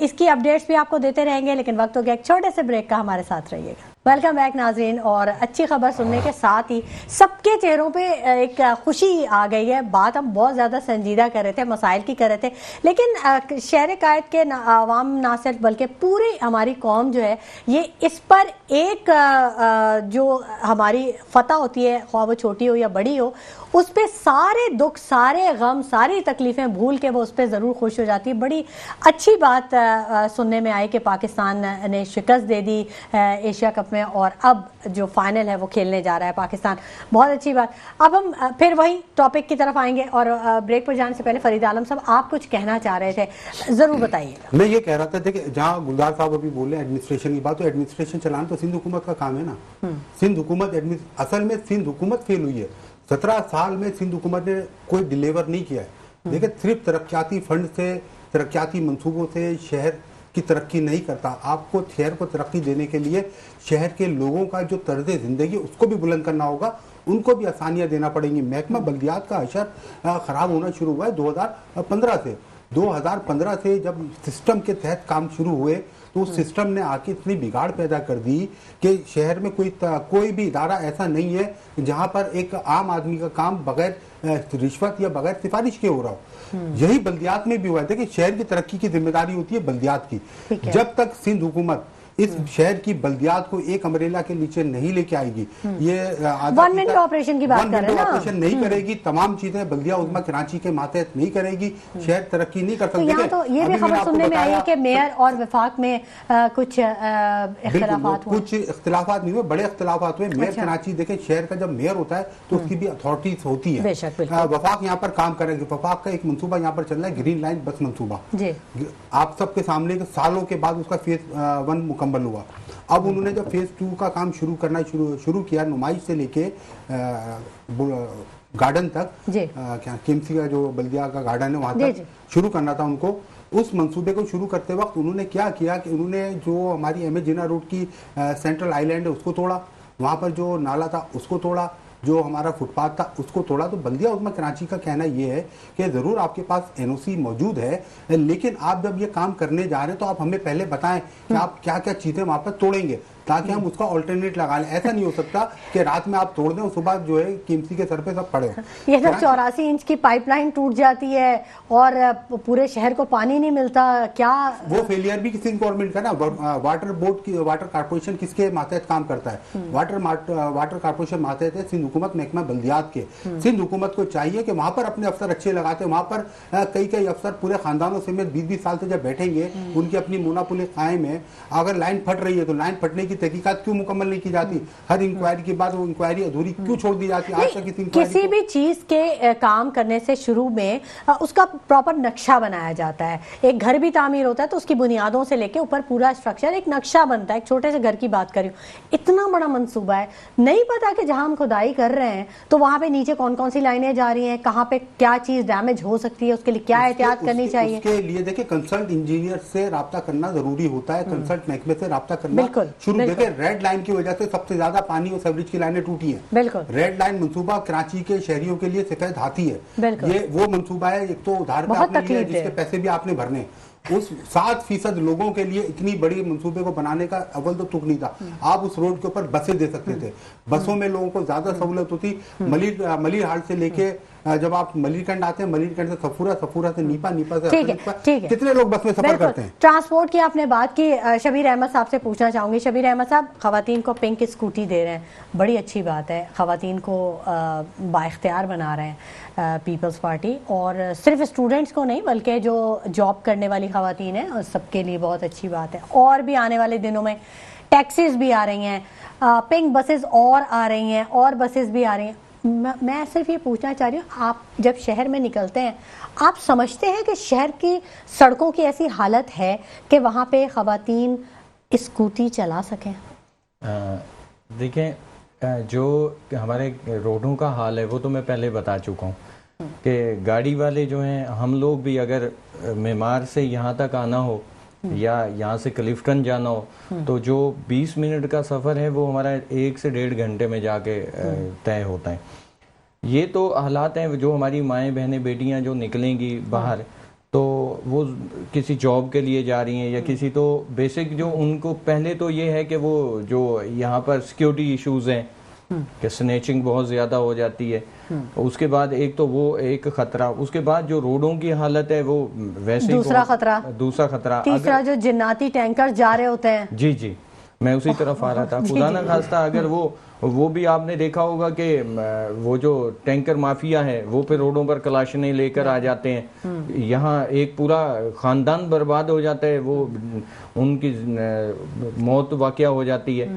इसकी अपडेट्स भी आपको देते रहेंगे, लेकिन वक्त हो गया एक छोटे से ब्रेक का। हमारे साथ रहिएगा। वेलकम बैक नाज़रीन, और अच्छी खबर सुनने के साथ ही सबके चेहरों पे एक खुशी आ गई है। बात हम बहुत ज़्यादा संजीदा कर रहे थे, मसाइल की कर रहे थे, लेकिन शहर कायद के आवाम ना सिर्फ बल्कि पूरी हमारी कौम जो है ये इस पर एक जो हमारी फतह होती है, ख्वाह वो छोटी हो या बड़ी हो, उस पर सारे दुख, सारे गम, सारी तकलीफ़ें भूल के वो उस पर ज़रूर खुश हो जाती है। बड़ी अच्छी बात सुनने में आई कि पाकिस्तान ने शिकस्त दे दी एशिया कप में और अब जो फाइनल है वो खेलने जा रहा है पाकिस्तान। बहुत अच्छी बात। अब हम फिर वही टॉपिक की तरफ आएंगे और ब्रेक पर जाने से पहले फरीद आलम साहब आप कुछ कहना चाह रहे थे, ज़रूर बताइएगा। मैं ये कह रहा था कि जहाँ गुलजार साहब अभी बोले एडमिनिस्ट्रेशन की बात, तो एडमिनिस्ट्रेशन चलाना तो सिंध हुकूमत का काम है ना। सिंध हुकूमत असल में सिंध हुकूमत फेल हुई है। 17 साल में सिंध हुकूमत ने कोई डिलीवर नहीं किया है। देखिए सिर्फ तरक्याती फंड से, तरक्याती मंसूबों से शहर की तरक्की नहीं करता। आपको शहर को तरक्की देने के लिए शहर के लोगों का जो तर्ज जिंदगी उसको भी बुलंद करना होगा, उनको भी आसानियां देना पड़ेंगी। महकमा बल्दियात का अशर खराब होना शुरू हुआ है 2015 से। 2015 से जब सिस्टम के तहत काम शुरू हुए तो उस सिस्टम ने आके इतनी बिगाड़ पैदा कर दी कि शहर में कोई भी इदारा ऐसा नहीं है जहां पर एक आम आदमी का काम बगैर रिश्वत या बगैर सिफारिश के हो रहा हो। यही बल्दियात में भी हुआ है। देखिए शहर की तरक्की की जिम्मेदारी होती है बल्दियात की। जब तक सिंध हुकूमत इस शहर की बल्दियात को एक अम्ब्रेला के नीचे नहीं लेके आएगी, ये वन विंडो ऑपरेशन की बात कर रहे हैं ना, ऑपरेशन नहीं करेगी, तमाम चीजें बल्दिया उज़्मा कराची के मातहत नहीं करेगी, शहर तरक्की नहीं कर तो सकते। यहाँ तो ये भी खबर सुनने में आई है कि मेयर और वफाक में कुछ इख्तिलाफात हुए। कुछ इख्तिलाफात नहीं हुए, बड़े इख्तिलाफात हुए। मेयर कराची देखें, शहर का जब मेयर होता है तो उसकी भी अथॉरिटीज होती है। वफाक यहाँ पर काम करेंगे, वफाक का एक मंसूबा यहाँ पर चल रहा है, ग्रीन लाइन बस मंसूबा, आप सबके सामने सालों के बाद उसका फेज 1 मुकम्मल हुआ। अब उन्होंने जब फेज 2 का काम शुरू किया, नुमाइश से लेके गार्डन तक, क्या केएमसी का जो बल्दिया का गार्डन है वहां तक शुरू करना था उनको। उस मंसूबे को शुरू करते वक्त उन्होंने क्या किया कि उन्होंने जो हमारी एम ए जिन्ना रोड की सेंट्रल आइलैंड है उसको तोड़ा, वहां पर जो नाला था उसको तोड़ा, जो हमारा फुटपाथ था उसको तोड़ा। तो बल्दिया उज़्मा कराची का कहना ये है कि ज़रूर आपके पास एनओसी मौजूद है, लेकिन आप जब ये काम करने जा रहे हैं तो आप हमें पहले बताएं कि आप क्या क्या चीज़ें वहाँ पर तोड़ेंगे, ताकि हम उसका ऑल्टरनेट लगा लें। ऐसा नहीं हो सकता कि रात में आप तोड़ दें और सुबह जो है केएमसी के सर पे सब पड़े हो। ये जब 84 इंच की पाइपलाइन टूट जाती है और पूरे शहर को पानी नहीं मिलता, क्या वो फेलियर भी किसी गवर्नमेंट का ना। वाटर बोर्ड की, वाटर कारपोरेशन किसके मातहत काम करता है? वाटर कारपोरेशन मातहत है सिंध हुकूमत महकमा बल्दियात के। सिंध हुकूमत को चाहिए कि वहां पर अपने अफसर अच्छे लगाते, वहां पर कई अफसर पूरे खानदानों समेत 20-20 साल से जब बैठेंगे, उनकी अपनी मोनोपोली कायम है। अगर लाइन फट रही है तो लाइन फटने की तहकीकात क्यों मुकम्मल नहीं की जाती? हर इंक्वायरी के बाद वो इंक्वायरी अधूरी क्यों छोड़ दी जाती है? आज तक किसी भी चीज के काम करने से शुरू में उसका प्रॉपर नक्शा बनाया जाता है। एक घर भी तामीर होता है तो उसकी बुनियादों से लेके ऊपर पूरा स्ट्रक्चर, एक नक्शा बनता है। एक छोटे से घर की बात करी, इतना बड़ा मंसूबा है, नहीं पता कि जहां हम खुदाई कर रहे हैं तो वहां पे नीचे कौन कौन सी लाइनें जा रही हैं, कहां पे क्या चीज डैमेज हो सकती है, उसके लिए क्या एहतियात करनी चाहिए। उसके लिए देखिए कंसल्ट इंजीनियर से राब्ता करना जरूरी होता है, कंसल्ट महकमे से राब्ता करना शुरू। देखिए रेड लाइन की वजह से सबसे ज्यादा पानी और सीवरेज की लाइनें टूटी हैं। बिल्कुल, रेड लाइन मंसूबा कराची के शहरियों के लिए सफेद हाथी है। ये वो मंसूबा है, एक तो उधार पे आपने लिया, जिसके पैसे भी आपने भरने। उस 7% लोगों के लिए इतनी बड़ी मंसूबे को बनाने का अव्वल तो तुक नहीं था। आप उस रोड के ऊपर बसें दे सकते थे, बसों में लोगों को ज्यादा सहूलत होती। मलिर हाट से लेके जब आप मलिरकंड आते हैं, मलिरकंड से सफूरा, सफूरा से नीपा, नीपा से कितने लोग बस में सफर करते हैं। ट्रांसपोर्ट की आपने बात की, शबीर अहमद साहब से पूछना चाहूंगी। शबीर अहमद साहब, खवातीन को पिंक स्कूटी दे रहे हैं, बड़ी अच्छी बात है। खवातीन को बाइख्तियार बना रहे हैं पीपल्स पार्टी, और सिर्फ स्टूडेंट्स को नहीं बल्कि जो जॉब करने वाली खवातीन हैं और सबके लिए बहुत अच्छी बात है। और भी आने वाले दिनों में टैक्सीज भी आ रही हैं, पिंक बसेस और आ रही हैं, और बसेस भी आ रही हैं। मैं सिर्फ ये पूछना चाह रही हूँ, आप जब शहर में निकलते हैं, आप समझते हैं कि शहर की सड़कों की ऐसी हालत है कि वहाँ पे खवातीन स्कूटी चला सकें? देखें, जो हमारे रोडों का हाल है वो तो मैं पहले बता चुका हूँ कि गाड़ी वाले जो हैं, हम लोग भी अगर मेमार से यहाँ तक आना हो या यहाँ से क्लिफ्टन जाना हो तो जो 20 मिनट का सफ़र है वो हमारा 1 से 1.5 घंटे में जाके तय होता है। ये तो हालात हैं। जो हमारी माएँ बहनें बेटियाँ जो निकलेंगी बाहर, तो वो किसी जॉब के लिए जा रही हैं या किसी, तो बेसिक जो उनको पहले तो ये है कि वो जो यहाँ पर सिक्योरिटी इश्यूज़ हैं कि स्नैचिंग बहुत ज़्यादा हो जाती है, उसके बाद एक तो वो एक खतरा, उसके बाद जो रोडों की हालत है वो वैसे दूसरा खतरा, तीसरा जो जिन्नाती टैंकर जा रहे होते हैं। जी, मैं उसी तरफ आ रहा था। खुदा न खास्ता अगर वो भी आपने देखा होगा कि वो जो टैंकर माफिया है वो पे रोडों पर कलाशनें लेकर आ जाते हैं, यहाँ एक पूरा खानदान बर्बाद हो जाता है, वो उनकी मौत वाक़या हो जाती है।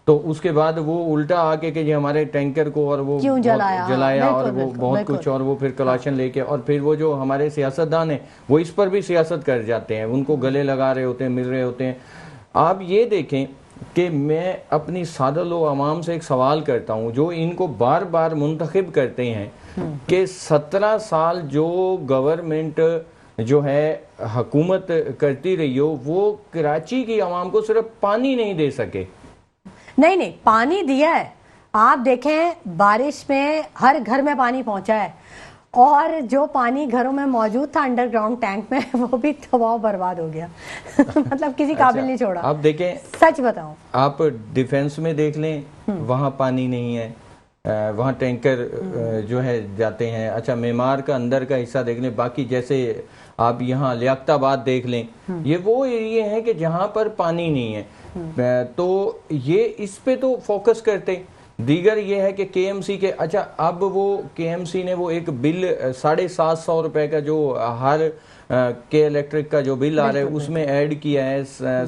तो उसके बाद वो उल्टा आके कि हमारे टैंकर को और वो क्यों जलाया और वो बहुत कुछ, और वो फिर कलाशन लेके, और फिर वो जो हमारे सियासतदान हैं वो इस पर भी सियासत कर जाते हैं, उनको गले लगा रहे होते हैं, मिल रहे होते हैं। आप ये देखें कि मैं अपनी सादलो अवाम से एक सवाल करता हूँ, जो इनको बार बार मुंतखब करते हैं कि 17 साल जो गवर्नमेंट जो है हुकूमत करती रही हो, वो कराची की आवाम को सिर्फ पानी नहीं दे सके। नहीं, पानी दिया है। आप देखें, बारिश में हर घर में पानी पहुंचा है, और जो पानी घरों में मौजूद था अंडरग्राउंड टैंक में, वो भी तबाह बर्बाद हो गया। मतलब किसी काबिल नहीं छोड़ा। आप देखें, सच बताऊं, आप डिफेंस में देख लें, वहां पानी नहीं है। وہاں ٹینکر جو ہے جاتے ہیں. اچھا معمار کا اندر کا حصہ دیکھ لیں, باقی جیسے آپ یہاں لیاقت آباد دیکھ لیں, یہ وہ ایریے ہیں کہ جہاں پر پانی نہیں ہے, تو یہ اس پہ تو فوکس کرتے. دیگر یہ ہے کہ کے ایم سی کے, اچھا اب وہ کے ایم سی نے وہ ایک بل 750 روپے کا جو ہر کے الیکٹرک کا جو بل آ رہا ہے اس میں ایڈ کیا ہے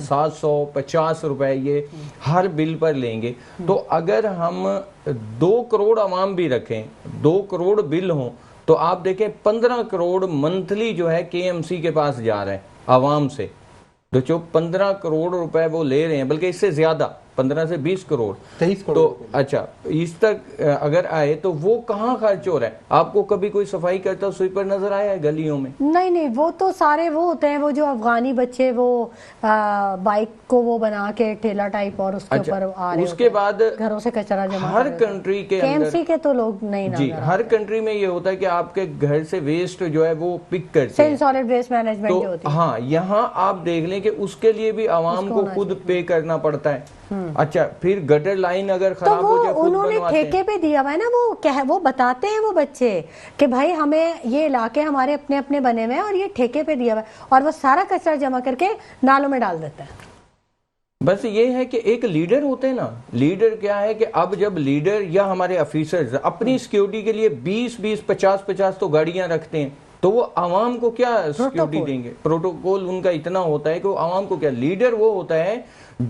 750 روپے یہ ہر بل پر لیں گے. تو اگر ہم 2 کروڑ عوام بھی رکھیں, 2 کروڑ بل ہوں, تو آپ دیکھیں 15 کروڑ منتھلی جو ہے کے ایم سی کے پاس جا رہا ہے عوام سے. تو جو 15 کروڑ روپے وہ لے رہے ہیں, بلکہ اس سے زیادہ 15 سے 20 کروڑ 23 کروڑ تو اچھا اس تک اگر آئے تو وہ کہاں خرچ ہو رہا ہے؟ آپ کو کبھی کوئی صفائی کرتا سویپر نظر آیا ہے گلیوں میں؟ نہیں, وہ تو سارے وہ ہوتے ہیں وہ جو افغانی بچے وہ بائک کو وہ بنا کے ٹھیلا ٹائپ اور اس کے اوپر آ رہے اس کے بعد گھروں سے کچرا جمع ہر کنٹری کے کے ایم سی کے تو لوگ نہیں جی ہر کنٹری میں یہ ہوتا ہے کہ آپ کے گھر سے ویسٹ جو ہے وہ پک کرتے ہیں, سالڈ ویسٹ مینجمنٹ جو ہوتی ہے. ہاں یہاں آپ دیکھ لیں کہ اس کے لیے بھی عوام کو خود پے کرنا پڑتا ہے. اچھا پھر گٹر لائن اگر خراب ہو جائے خود انہوں نے ٹھیکے پہ دیا ہوا ہے نا, وہ بتاتے ہیں وہ بچے کہ بھائی ہمیں یہ علاقے ہمارے اپنے اپنے بنے ہوئے ہیں اور یہ ٹھیکے پہ دیا ہوا ہے, اور وہ سارا کچرا جمع کر کے نالوں میں ڈال دیتا ہے. بس یہ ہے کہ ایک لیڈر ہوتے ہیں نا, لیڈر کیا ہے کہ اب جب لیڈر یا ہمارے آفیسرز اپنی سیکیورٹی کے لیے 20 50 تو گاڑیاں رکھتے ہیں, تو وہ عوام کو کیا سیکیورٹی دیں گے؟ پروٹوکول ان کا اتنا ہوتا ہے کہ وہ عوام کو کیا, لیڈر وہ ہوتا ہے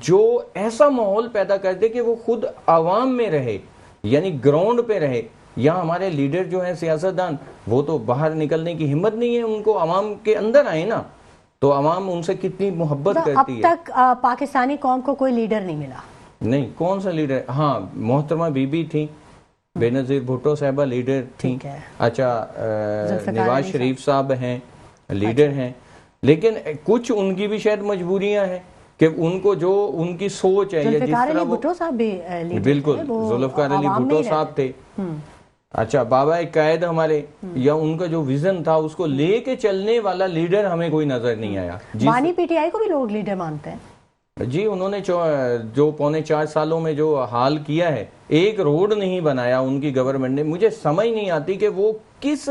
جو ایسا ماحول پیدا کر دے کہ وہ خود عوام میں رہے, یعنی گراؤنڈ پہ رہے. یہاں ہمارے لیڈر جو ہیں سیاستدان, وہ تو باہر نکلنے کی ہمت نہیں ہے, ان کو عوام کے اندر آئے نا, تو عوام ان سے کتنی محبت کرتی ہے. اب تک پاکستانی قوم کو کوئی لیڈر نہیں ملا. نہیں, کون سا لیڈر؟ ہاں محترمہ بی بی تھیں, بے نظیر بھٹو صاحبہ لیڈر تھیں. اچھا نواز شریف صاحب ہیں لیڈر ہیں, لیکن کچھ ان کی بھی شاید مجبوریاں ہیں کہ ان کو جو ان کی سوچ ہے یا جس طرح وہ, بھٹو صاحب بھی بالکل ذوالفقار علی بھٹو صاحب تھے. اچھا بابا قائد ہمارے, یا ان کا جو ویژن تھا اس کو لے کے چلنے والا لیڈر ہمیں کوئی نظر نہیں آیا. بانی پی ٹی آئی کو بھی لوگ لیڈر مانتے ہیں. جی انہوں نے جو 4.25 سالوں میں جو حال کیا ہے, ایک روڈ نہیں بنایا ان کی گورنمنٹ نے. مجھے سمجھ نہیں آتی کہ وہ کس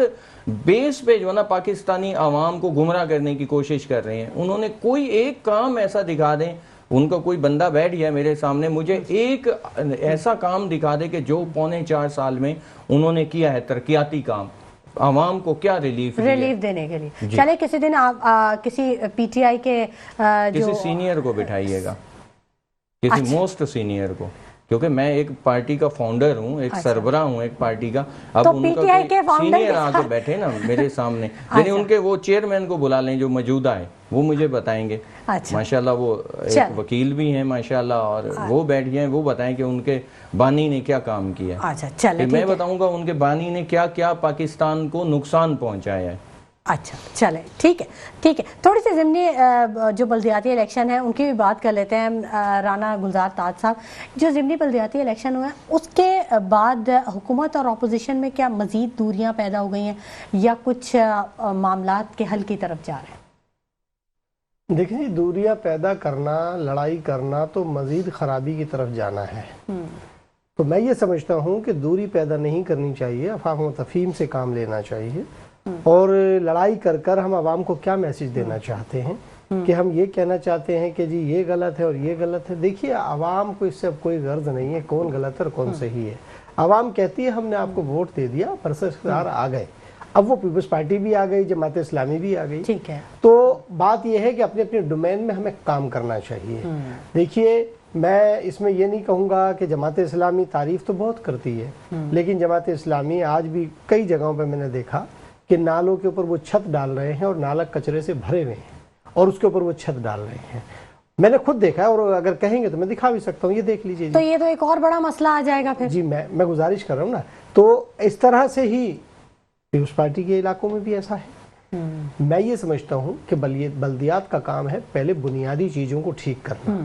بیس پہ جو ہے نا پاکستانی عوام کو گمراہ کرنے کی کوشش کر رہے ہیں. انہوں نے کوئی ایک کام ایسا دکھا دیں, ان کا کوئی بندہ بیٹھ گیا میرے سامنے, مجھے ایک ایسا کام دکھا دے کہ جو 4.25 سال میں انہوں نے کیا ہے ترقیاتی کام, عوام کو کیا ریلیف دینے کے لیے. چلے کسی دن آپ کسی پی ٹی آئی کے کسی سینئر کو بٹھائیے گا, کسی موسٹ سینئر کو, کیونکہ میں ایک پارٹی کا فاؤنڈر ہوں, ایک سربراہ ہوں ایک پارٹی کا. اب ان کا سینئر آ کے بیٹھے نا میرے سامنے, یعنی ان کے وہ چیئرمین کو بلا لیں جو موجودہ ہے, وہ مجھے بتائیں گے. ماشاءاللہ وہ ایک وکیل بھی ہیں ماشاءاللہ, اور وہ بیٹھ گئے ہیں, وہ بتائیں کہ ان کے بانی نے کیا کام کیا ہے. میں بتاؤں گا ان کے بانی نے کیا کیا پاکستان کو نقصان پہنچایا ہے. اچھا چلے ٹھیک ہے. تھوڑی سی ضمنی جو بلدیاتی الیکشن ہے ان کی بھی بات کر لیتے ہیں. رانا گلزار تاج صاحب, جو ضمنی بلدیاتی الیکشن ہوئے ہیں اس کے بعد حکومت اور اپوزیشن میں کیا مزید دوریاں پیدا ہو گئی ہیں یا کچھ معاملات کے حل کی طرف جا رہے ہیں؟ دیکھیں جی, دوریاں پیدا کرنا, لڑائی کرنا تو مزید خرابی کی طرف جانا ہے. تو میں یہ سمجھتا ہوں کہ دوری پیدا نہیں کرنی چاہیے, افہام و تفہیم سے کام لینا چاہیے. اور لڑائی کر کر ہم عوام کو کیا میسج دینا چاہتے ہیں کہ ہم یہ کہنا چاہتے ہیں کہ جی یہ غلط ہے اور یہ غلط ہے. دیکھیے عوام کو اس سے اب کوئی غرض نہیں ہے کون غلط ہے اور کون صحیح ہے. عوام کہتی ہے ہم نے آپ کو ووٹ دے دیا, پرسرار آ گئے, اب وہ پیپلز پارٹی بھی آ گئی, جماعت اسلامی بھی آ گئی. ٹھیک ہے, تو بات یہ ہے کہ اپنے اپنے ڈومین میں ہمیں کام کرنا چاہیے. دیکھیے میں اس میں یہ نہیں کہوں گا کہ جماعت اسلامی تعریف تو بہت کرتی ہے, لیکن جماعت اسلامی آج بھی کئی جگہوں پہ میں نے دیکھا کہ نالوں کے اوپر وہ چھت ڈال رہے ہیں اور نالا کچرے سے بھرے ہوئے ہیں اور اس کے اوپر وہ چھت ڈال رہے ہیں. میں نے خود دیکھا ہے, اور اگر کہیں گے تو میں دکھا بھی سکتا ہوں, یہ دیکھ لیجئے. تو یہ تو ایک اور بڑا مسئلہ آ جائے گا پھر. جی میں گزارش کر رہا ہوں نا, تو اس طرح سے ہی پیپلز پارٹی کے علاقوں میں بھی ایسا ہے. میں یہ سمجھتا ہوں کہ بلدیات کا کام ہے پہلے بنیادی چیزوں کو ٹھیک کرنا.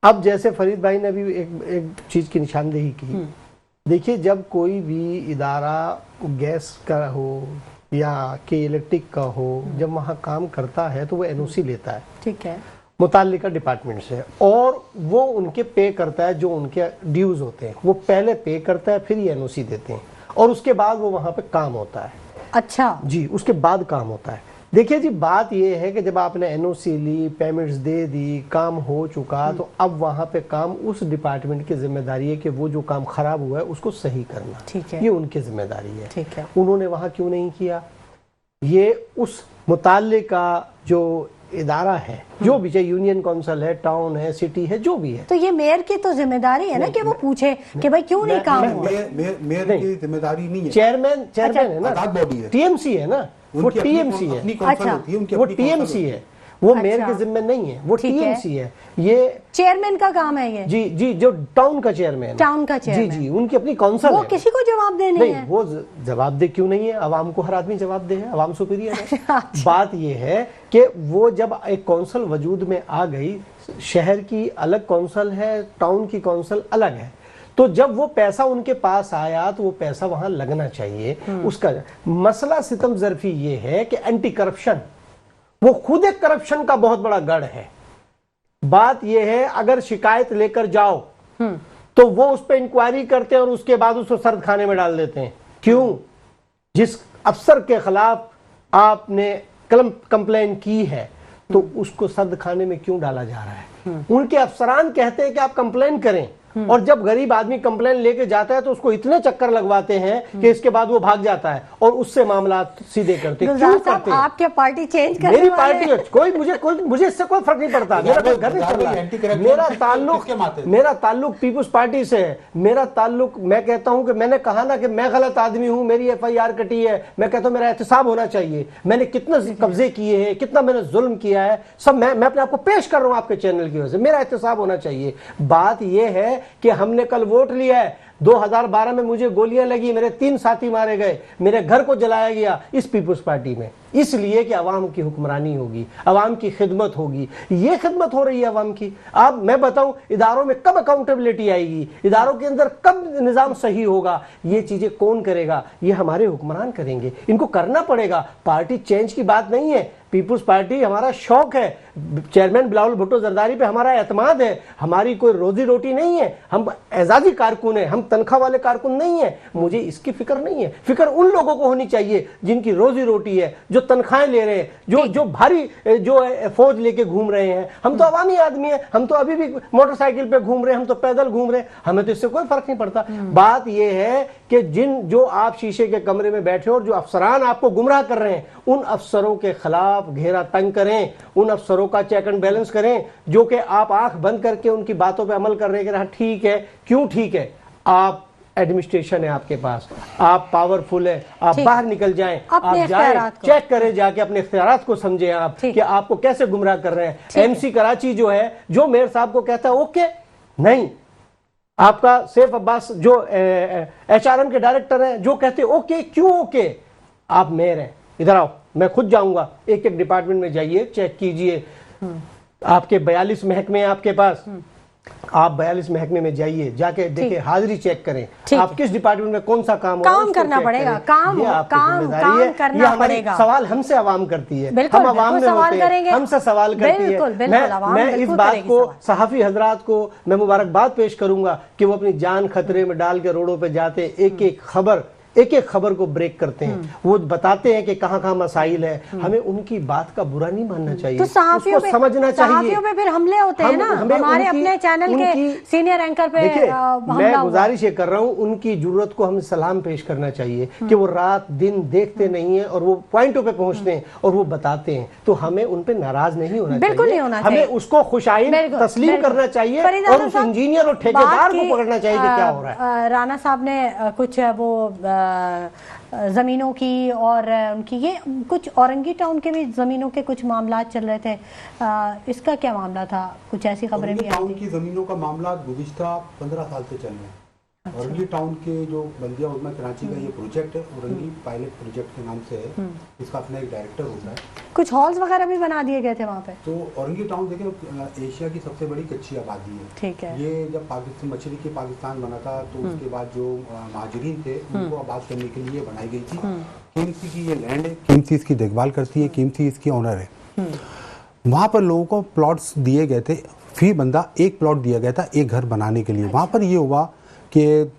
اب جیسے فرید بھائی نے بھی ایک چیز کی نشاندہی کی, دیکھیے جب کوئی بھی ادارہ گیس کا ہو یا کہ الیکٹرک کا ہو, جب وہاں کام کرتا ہے تو وہ این او سی لیتا ہے. ٹھیک ہے, मुताल्लिका डिपार्टमेंट से, और वो उनके पे करता है, जो उनके ड्यूज होते हैं वो पहले पे करता है, फिर ये एनओसी देते हैं और उसके बाद वो वहाँ पे काम होता है। अच्छा जी, उसके बाद काम होता है। देखिए जी, बात ये है कि जब आपने एनओसी ली, पेमेंट्स दे दी, काम हो चुका, तो अब वहाँ पे काम उस डिपार्टमेंट की जिम्मेदारी है कि वो जो काम खराब हुआ है उसको सही करना। ठीक है, ये उनकी जिम्मेदारी है। ठीक है। उन्होंने वहाँ क्यों नहीं किया? ये उस मुताल्लिका जो इदारा है, जो भी, चाहे यूनियन काउंसिल है, टाउन है, सिटी है, जो भी है, तो ये मेयर की तो जिम्मेदारी है ना कि वो पूछे कि भाई क्यों नहीं काम हुआ। मेयर की जिम्मेदारी नहीं है, चेयरमैन है ना, आजाद बॉडी है, टीएमसी है ना, वो उनकी अपनी टीएमसी है, अपनी कौंसिल अच्छा। होती है, उनकी वो अपनी कौंसिल टीएमसी होती है, वो मेयर अच्छा। के जिम्मे नहीं है, वो ठीक है। टीएमसी है। ये चेयरमैन का काम है ये, जी जी, जो टाउन का चेयरमैन है, टाउन का जी चेयरमैन, जी, उनकी अपनी काउंसिल वो है। किसी को जवाब दे नहीं नहीं, है। वो जवाबदेह क्यों नहीं है? अवाम को हर आदमी जवाबदेह है, अवाम सुपीरियर है। अच्छा। बात ये है कि वो जब एक काउंसिल वजूद में आ गई, शहर की अलग काउंसिल है, टाउन की काउंसिल अलग है, तो जब वो पैसा उनके पास आया तो वो पैसा वहां लगना चाहिए। उसका मसला सितम ज़र्फी ये है कि एंटी करप्शन, वो खुद एक करप्शन का बहुत बड़ा गढ़ है। बात यह है, अगर शिकायत लेकर जाओ तो वो उस पर इंक्वायरी करते हैं और उसके बाद उसको सर्द खाने में डाल देते हैं। क्यों? जिस अफसर के खिलाफ आपने कंप्लेन की है तो उसको सर्द खाने में क्यों डाला जा रहा है? उनके अफसरान कहते हैं कि आप कंप्लेन करें, और जब गरीब आदमी कंप्लेन लेके जाता है तो उसको इतने चक्कर लगवाते हैं कि इसके बाद वो भाग जाता है और उससे मामला सीधे करते हैं। क्यों करते हैं? आप क्या पार्टी चेंज करने मेरी वाले पार्टी हैं? मुझे इससे कोई फर्क नहीं पड़ता। मेरा कोई घर नहीं चल रहा है। मेरा ताल्लुक पीपुल्स पार्टी से है। मेरा ताल्लुक, मैं कहता हूं कि मैंने कहा ना कि मैं गलत आदमी हूं, मेरी एफआईआर कटी है, मैं कहता हूं मेरा एहतसाब होना चाहिए। मैंने कितने कब्जे किए हैं, कितना मैंने जुल्म किया है, सब मैं अपने आप को पेश कर रहा हूं आपके चैनल की वजह से। मेरा एहतसाब होना चाहिए। बात यह है कि हमने कल वोट लिया है, 2012 में मुझे गोलियां लगी, मेरे 3 साथी मारे गए, मेरे घर को जलाया गया इस पीपुल्स पार्टी में, इसलिए कि अवाम की हुक्मरानी होगी, अवाम की खिदमत होगी। ये खिदमत हो रही है अवाम की। अब मैं बताऊं, इदारों में कब अकाउंटेबिलिटी आएगी, इदारों के अंदर कब निज़ाम सही होगा, ये चीजें कौन करेगा? ये हमारे हुक्मरान करेंगे। इनको करना पड़ेगा। पार्टी चेंज की बात नहीं है। पीपुल्स पार्टी हमारा शौक है। चेयरमैन बिलावल भुट्टो जरदारी पे हमारा एतमाद है। हमारी कोई रोजी रोटी नहीं है, हम एजाजी कारकुन है, हम तनख्वाह वाले कारकुन नहीं है। मुझे इसकी फिक्र नहीं है। फिक्र उन लोगों को होनी चाहिए जिनकी रोजी रोटी है, जो तनख्वाहें ले रहे हैं, जो भारी जो फौज लेके घूम रहे हैं। हम तो अवामी आदमी हैं, हम तो अभी भी मोटरसाइकिल पे घूम रहे हैं, हम तो पैदल घूम रहे हैं, हमें तो इससे कोई फर्क नहीं पड़ता। बात यह है कि जो आप शीशे के कमरे में बैठे हो और जो अफसरान आपको गुमराह कर रहे हैं, उन अफसरों के खिलाफ घेरा तंग करें, उन अफसरों का चेक एंड बैलेंस करें, जो कि आप आंख बंद करके उनकी बातों पे अमल कर रहे हैं कि ठीक है। क्यों ठीक है? आप एडमिनिस्ट्रेशन है आपके पास, आप पावरफुल है, आप बाहर निकल जाएं, आप जाएं, चेक करें, जाके अपने इख्तियारात को समझें आप कि आपको कैसे गुमराह कर रहे हैं। एमसी कराची जो है, जो मेयर साहब को कहता है ओके नहीं, आपका सैफ अब्बास जो एचआरएम के डायरेक्टर हैं, जो कहते हैं ओके, क्यों ओके? आप मेयर हैं, इधर आओ, मैं खुद जाऊंगा, एक एक डिपार्टमेंट में जाइए, चेक कीजिए। आपके 42 महकमे हैं आपके पास, आप 42 महकमे में जाइए, जाके देखिए, हाजिरी चेक करें, आप किस डिपार्टमेंट में कौन सा काम करना पड़ेगा, काम करना पड़ेगा। सवाल हमसे आवाम करती है, बिल्कुल, हम आवाम में होते हैं, हमसे सवाल करती है। मैं इस बात को सहाफी हजरात को मैं मुबारकबाद पेश करूंगा कि वो अपनी जान खतरे में डाल के रोडों पे जाते, एक एक खबर को ब्रेक करते हैं, वो बताते हैं कि कहाँ कहाँ मसाइल है। हमें उनकी बात का बुरा नहीं मानना चाहिए, तो उसको समझना चाहिए। सहाफियों पे फिर हमले होते हैं ना, हमारे अपने चैनल के सीनियर एंकर पे मैं गुजारिश ये कर रहा हूँ, उनकी जरूरत को हमें सलाम पेश करना चाहिए कि वो रात दिन देखते नहीं है और वो पॉइंटों पे पहुंचते हैं और वो बताते हैं। तो हमें उन पे नाराज नहीं होना चाहिए, हमें उसको खुशाइन तस्लीम करना चाहिए और उस इंजीनियर और ठेकेदार को पकड़ना चाहिए कि क्या हो रहा है। राणा साहब ने कुछ वो जमीनों की और उनकी ये कुछ औरंगी टाउन के भी जमीनों के कुछ मामला चल रहे थे, इसका क्या मामला था? कुछ ऐसी खबरें भी टाउन की जमीनों का मामला गुज़िश्ता 15 साल से चल रहा है। औरंगी टाउन के जो बल्दिया उद्मा कराची का ये प्रोजेक्ट है, औरंगी पायलट प्रोजेक्ट के नाम से है, इसका अपना एक डायरेक्टर होता है। कुछ हॉल्स वगैरह भी बना दिए गए थे वहाँ पे। तो औरंगी टाउन देखें, एशिया की सबसे बड़ी कच्ची आबादी है। ठीक है। ये जब पाकिस्तान मशरक़ी पाकिस्तान बना था तो उसके बाद जो महाजरीन थे उनको आबाद करने के लिए बनाई गई थी। KMC की ये लैंड है, KMC इसकी देखभाल करती है, KMC इसकी ऑनर है। वहाँ पर लोगों को प्लॉट्स दिए गए थे, फी बंदा एक प्लॉट दिया गया था एक घर बनाने के लिए। वहाँ पर ये हुआ कि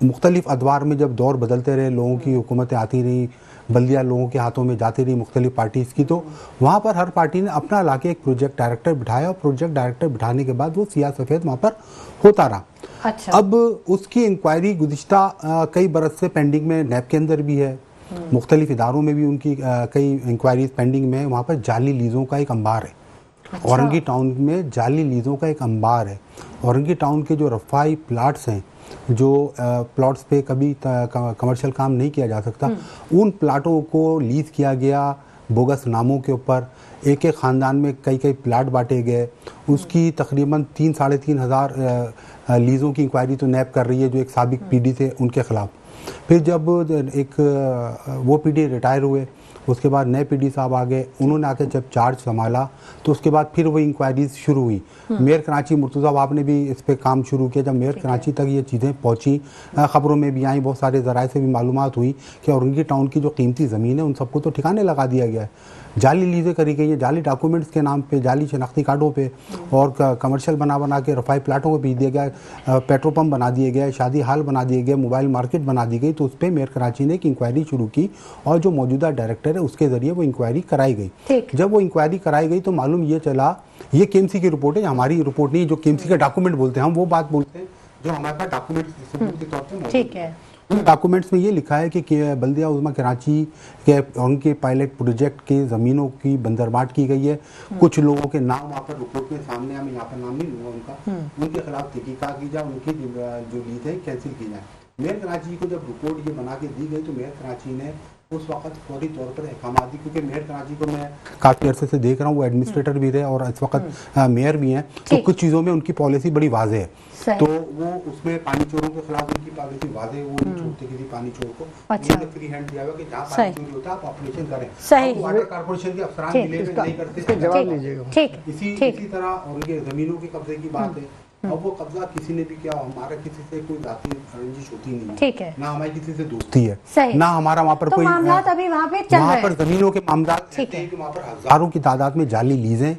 मुख्तलिफ अदवार में जब दौर बदलते रहे, लोगों की हुकूमतें आती रही, बल्दिया लोगों के हाथों में जाती रही मुख्तलिफ पार्टीज़ की, तो वहाँ पर हर पार्टी ने अपना ला के एक प्रोजेक्ट डायरेक्टर बिठाया और प्रोजेक्ट डायरेक्टर बिठाने के बाद वो सियाह सफ़ेद वहाँ पर होता रहा। अच्छा। अब उसकी इंक्वायरी गुज़िश्ता कई बरस से पेंडिंग में, नैब के अंदर भी है, मुख्तलिफ इदारों में भी उनकी कई इंक्वायरीज पेंडिंग में है। वहाँ पर जाली लीज़ों का एक अंबार है। अच्छा। औरंगी टाउन में जाली लीज़ों का एक अंबार है। औरंगी टाउन के जो रफ़ाई प्लाट्स हैं, जो प्लॉट्स पे कभी कमर्शियल काम नहीं किया जा सकता, उन प्लाटों को लीज़ किया गया बोगस नामों के ऊपर। एक एक ख़ानदान में कई कई प्लाट बांटे गए। उसकी तकरीबन 3-3.5 हज़ार लीज़ों की इंक्वायरी तो नैब कर रही है, जो एक साबिक पीडी थे उनके ख़िलाफ़। फिर जब एक वो पीडी रिटायर हुए, उसके बाद नए पीडी साहब आ गए, उन्होंने आके जब चार्ज संभाला तो उसके बाद फिर वो इंक्वायरीज शुरू हुई। मेयर कराची मुर्तज़ा बाब ने भी इस पे काम शुरू किया। जब मेयर कराची तक ये चीज़ें पहुंची, ख़बरों में भी आई, बहुत सारे ज़राए से भी मालूमात हुई कि औरंगी टाउन की जो कीमती ज़मीन है उन सबको तो ठिकाने लगा दिया गया है। जाली लीज़ें करी गई हैं, जाली डॉक्यूमेंट्स के नाम पे, जाली शनाख्ती कार्डों पे, और कमर्शियल बना के रफ़ाई प्लाटों को भेज दिया गया, पेट्रोल पंप बना दिए गए, शादी हाल बना दिए गए, मोबाइल मार्केट बना दी गई। तो उस पर मेयर कराची ने एक इंक्वायरी शुरू की और जो मौजूदा डायरेक्टर है उसके ज़रिए वो इंक्वायरी कराई गई। जब वो इंक्वायरी कराई गई तो मालूम ये चला, ये केएमसी की रिपोर्ट है, हमारी रिपोर्ट नहीं, जो केएमसी का डॉक्यूमेंट बोलते हैं हम वो बात बोलते हैं जो हमारे पास डॉक्यूमेंट के तौर पर ठीक है। उन डॉक्यूमेंट्स में ये लिखा है कि बल्दिया उज़्मा कराची के उनके पायलट प्रोजेक्ट के ज़मीनों की बंदरबाट की गई है। कुछ लोगों के नाम वहाँ पर रिपोर्ट में सामने, मैं यहाँ पर नाम नहीं लूँगा उनका, उनके खिलाफ तहकीकात की जाए, उनकी जो लीज है कैंसिल की जाए। मेयर कराची को जब रिपोर्ट ये बना के दी गई तो मेयर कराची ने उस वक्त फौरी तौर पर अहकाम दी, क्योंकि मेयर कराची को मैं काफ़ी अरसे से देख रहा हूँ, वो एडमिनिस्ट्रेटर भी रहे और इस वक्त मेयर भी हैं, तो कुछ चीज़ों में उनकी पॉलिसी बड़ी वाज़ेह है। तो वो उसमें पानी चोरों के खिलाफ उनकी पॉलिसी वाज़ेह है, वो नहीं छोड़ते किसी पानी चोर को। उन्होंने फ्री हैंड दिया हुआ कि जहाँ पानी चोरी होता है आप ऑपरेशन करें। सही। वाटर कारपोरेशन के अफसरान मिले में नहीं करते, जवाब लीजिएगा। ठीक। इसी तरह और उनके ज़मीनों के कब्जे की बात है। अब वो कब्जा किसी ने भी किया, हमारा किसी से कोई जाती रंजिश होती नहीं है, ठीक है, ना हमारी किसी से दोस्ती है, सही। ना हमारा वहाँ पर तो कोई मामलात अभी वहाँ पे चल रहे वहाँ हैं। पर जमीनों के मामलात ठीक है। कि वहाँ पर हजारों की तादाद में जाली लीजें,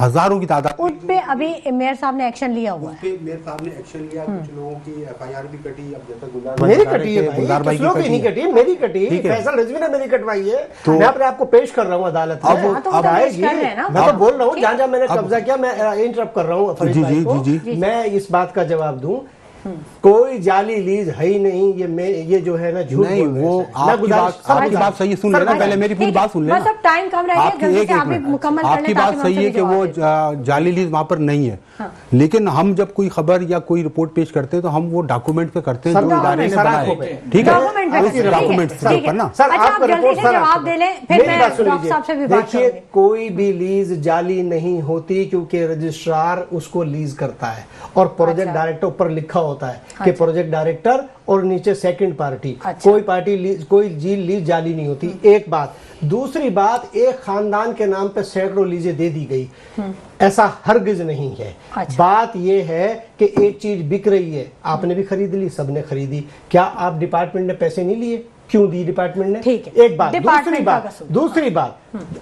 हजारों की तादाद उन पे अभी मेयर साहब ने एक्शन लिया हुआ है। उस पे मेयर साहब ने एक्शन लिया। कुछ लोगों की एफआईआर भी कटी। अब जैसे गुलजार मेरी कटी है भाई, गुलजार भाई किस लोग की नहीं कटी, मेरी कटी, ठीक है। फैसल रिजवी ने मेरी कटवाई है। मैं अपने आपको पेश कर रहा हूँ अदालत में। हाँ, तो वो तो पेश आएगी। कर रहे हैं ना। मैं तो बोल रहा हूँ जहाँ जहाँ मैंने कब्जा किया, मैं इंटरप्ट कर रहा हूँ फरीद जी, भाई जी, को। जी, जी। मैं इस बात का जवाब दूं, कोई जाली लीज है ही नहीं। ये जो है ना झूठ नहीं, बोल रहे वो हैं। आपकी बात सही है, सुन लेना पहले मेरी पूरी बात सुन लेना। बस अब टाइम कम रह गया, जल्दी से आप भी मुकम्मल कर लें आपकी ताकि बात मैं सही उनसे है भी कि वो जवाब दे। जाली लीज वहाँ पर नहीं है, लेकिन हम जब कोई खबर या कोई रिपोर्ट पेश करते हैं तो हम वो डॉक्यूमेंट पे करते हैं जो इदारे ने बनाए, ठीक है, डॉक्यूमेंट पे उस करते हैं, डॉक्यूमेंट ठीक है, के ऊपर ना। सर, अच्छा, आपका आप जल्दी रिपोर्ट से सर जवाब आपका। दे लें, फिर मेरी मैं बात सुन डॉक्टर साहब से भी लीजिए। बात देखिए, करूंगी। कोई भी लीज जाली नहीं होती, क्योंकि रजिस्ट्रार उसको लीज करता है और प्रोजेक्ट अच्छा। डायरेक्टर ऊपर लिखा होता है कि अच्छा। प्रोजेक्ट डायरेक्टर और नीचे सेकंड पार्टी। अच्छा। कोई पार्टी कोई लीज जाली नहीं होती। एक बात। दूसरी बात, एक खानदान के नाम पे सैकड़ों लीजें दे दी गई, ऐसा हरगिज नहीं है। अच्छा। बात यह है कि एक चीज बिक रही है, आपने भी खरीद ली, सबने खरीदी, क्या आप डिपार्टमेंट ने पैसे नहीं लिए? क्यों दी डिपार्टमेंट ने? ठीक है। एक बात। दूसरी बात,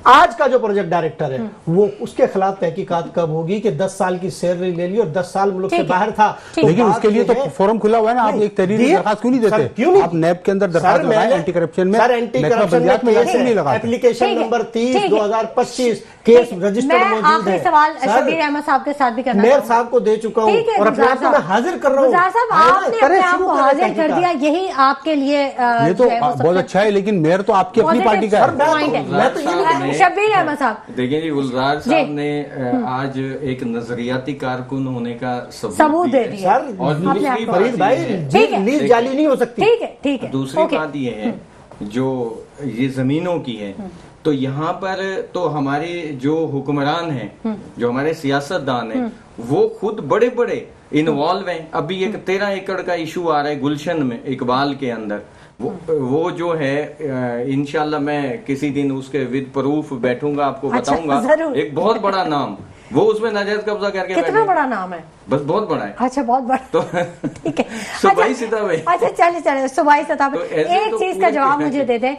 आज का जो प्रोजेक्ट डायरेक्टर है वो उसके खिलाफ तहकीकात कब होगी कि 10 साल की सैलरी ले ली और 10 साल मुल्क से बाहर था। लेकिन उसके लिए तो फोरम खुला हुआ है ना, आप एक तहरीरी दरखास्त क्यों नहीं देते? आप नैब के अंदर दरखास्त लगाएं एंटी करप्शन में, एप्लीकेशन नंबर 30/2025 केस रजिस्टर्ड मैं मौजूद है। आखिरी सवाल शबीर अहमद साहब के साथ भी करना मेयर चाहूंगी। साहब को दे चुका हूँ ठीक है, और अपने आप को मैं हाजिर कर रहा हूँ। गुलजार साहब, आपने अपने आप को हाजिर कर दिया, यही आपके लिए ये तो बहुत अच्छा है, लेकिन मेयर तो आपकी अपनी पार्टी का है। शबीर अहमद साहब, देखिए जी, गुलजार साहब ने आज एक नजरियाती कारकुन होने का सबूत दे दिया। और दूसरी बात फरीद भाई, ठीक है, लीज जाली नहीं हो सकती। ठीक है, ठीक है। दूसरी बात ये है जो ये जमीनों की है, तो यहाँ पर तो हमारे जो हुक्मरान हैं, जो हमारे सियासतदान हैं, वो खुद बड़े बड़े इन्वॉल्व हैं। अभी एक 13 एकड़ का इशू आ रहा है गुलशन में, इकबाल के अंदर। वो जो है इंशाल्लाह मैं किसी दिन उसके विद प्रूफ बैठूंगा, आपको अच्छा, बताऊंगा। जरूर। एक बहुत बड़ा नाम, वो उसमें नाजायज कब्जा करके कितना बड़ा नाम है? बस बहुत बड़ा है। अच्छा, बहुत बड़ा। तो ठीक है, सूबाई सतह पे। अच्छा चलिए सूबाई सतह पे तो ऐसे एक तो चीज का पूरे जवाब मुझे दे दें,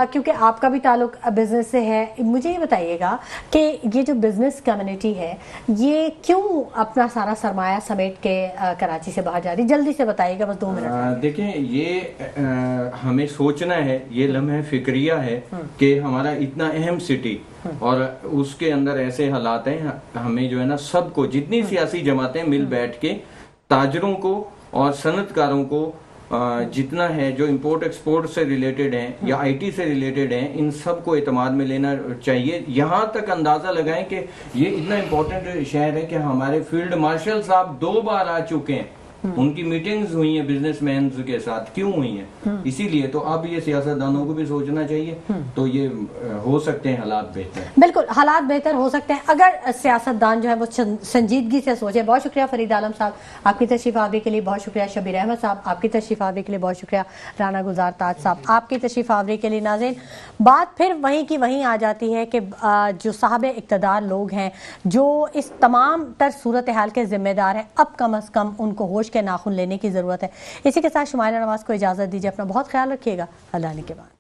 क्योंकि आपका भी ताल्लुक बिजनेस से है। मुझे ये बताइएगा कि ये जो बिजनेस कम्युनिटी है ये क्यों अपना सारा सरमाया समेट के कराची से बाहर जा रही, जल्दी से बताइएगा, बस 2 मिनट। देखिए ये हमें सोचना है, ये लम्हे फिक्रिया है कि हमारा इतना अहम सिटी और उसके अंदर ऐसे हालात हैं, हमें जो है ना सबको, जितनी सियासी जमातें मिल बैठ के ताजरों को और सनतकारों को जितना है जो इंपोर्ट एक्सपोर्ट से रिलेटेड हैं या आईटी से रिलेटेड हैं, इन सब को एतमाद में लेना चाहिए। यहाँ तक अंदाजा लगाएं कि ये इतना इम्पोर्टेंट शहर है कि हमारे फील्ड मार्शल साहब 2 बार आ चुके हैं, उनकी मीटिंग्स हुई हैं बिजनेसमैन के साथ। क्यों हुई हैं? इसीलिए तो अब ये सियासतदानों को भी सोचना चाहिए, तो ये हो सकते हैं हालात बेहतर। बिल्कुल हालात बेहतर हो सकते हैं अगर सियासतदान जो है वो संजीदगी से सोचे। बहुत शुक्रिया फरीद आलम साहब आपकी तशरीफ आवरी के लिए, बहुत शुक्रिया शबीर अहमद साहब आपकी तशरीफ आवरी के लिए, बहुत शुक्रिया राना गुलजार ताज साहब आपकी तशरीफ आवरी के लिए। नाज़रीन, बात फिर वहीं की वहीं आ जाती है कि जो साहब इक़्तिदार लोग हैं, जो इस तमाम तर सूरत हाल के जिम्मेदार हैं, अब कम अज़ कम उनको होश के नाखून लेने की ज़रूरत है। इसी के साथ शुमाइला नवाज़ को इजाज़त दीजिए, अपना बहुत ख्याल रखिएगा, अल्लाह ने के बाद।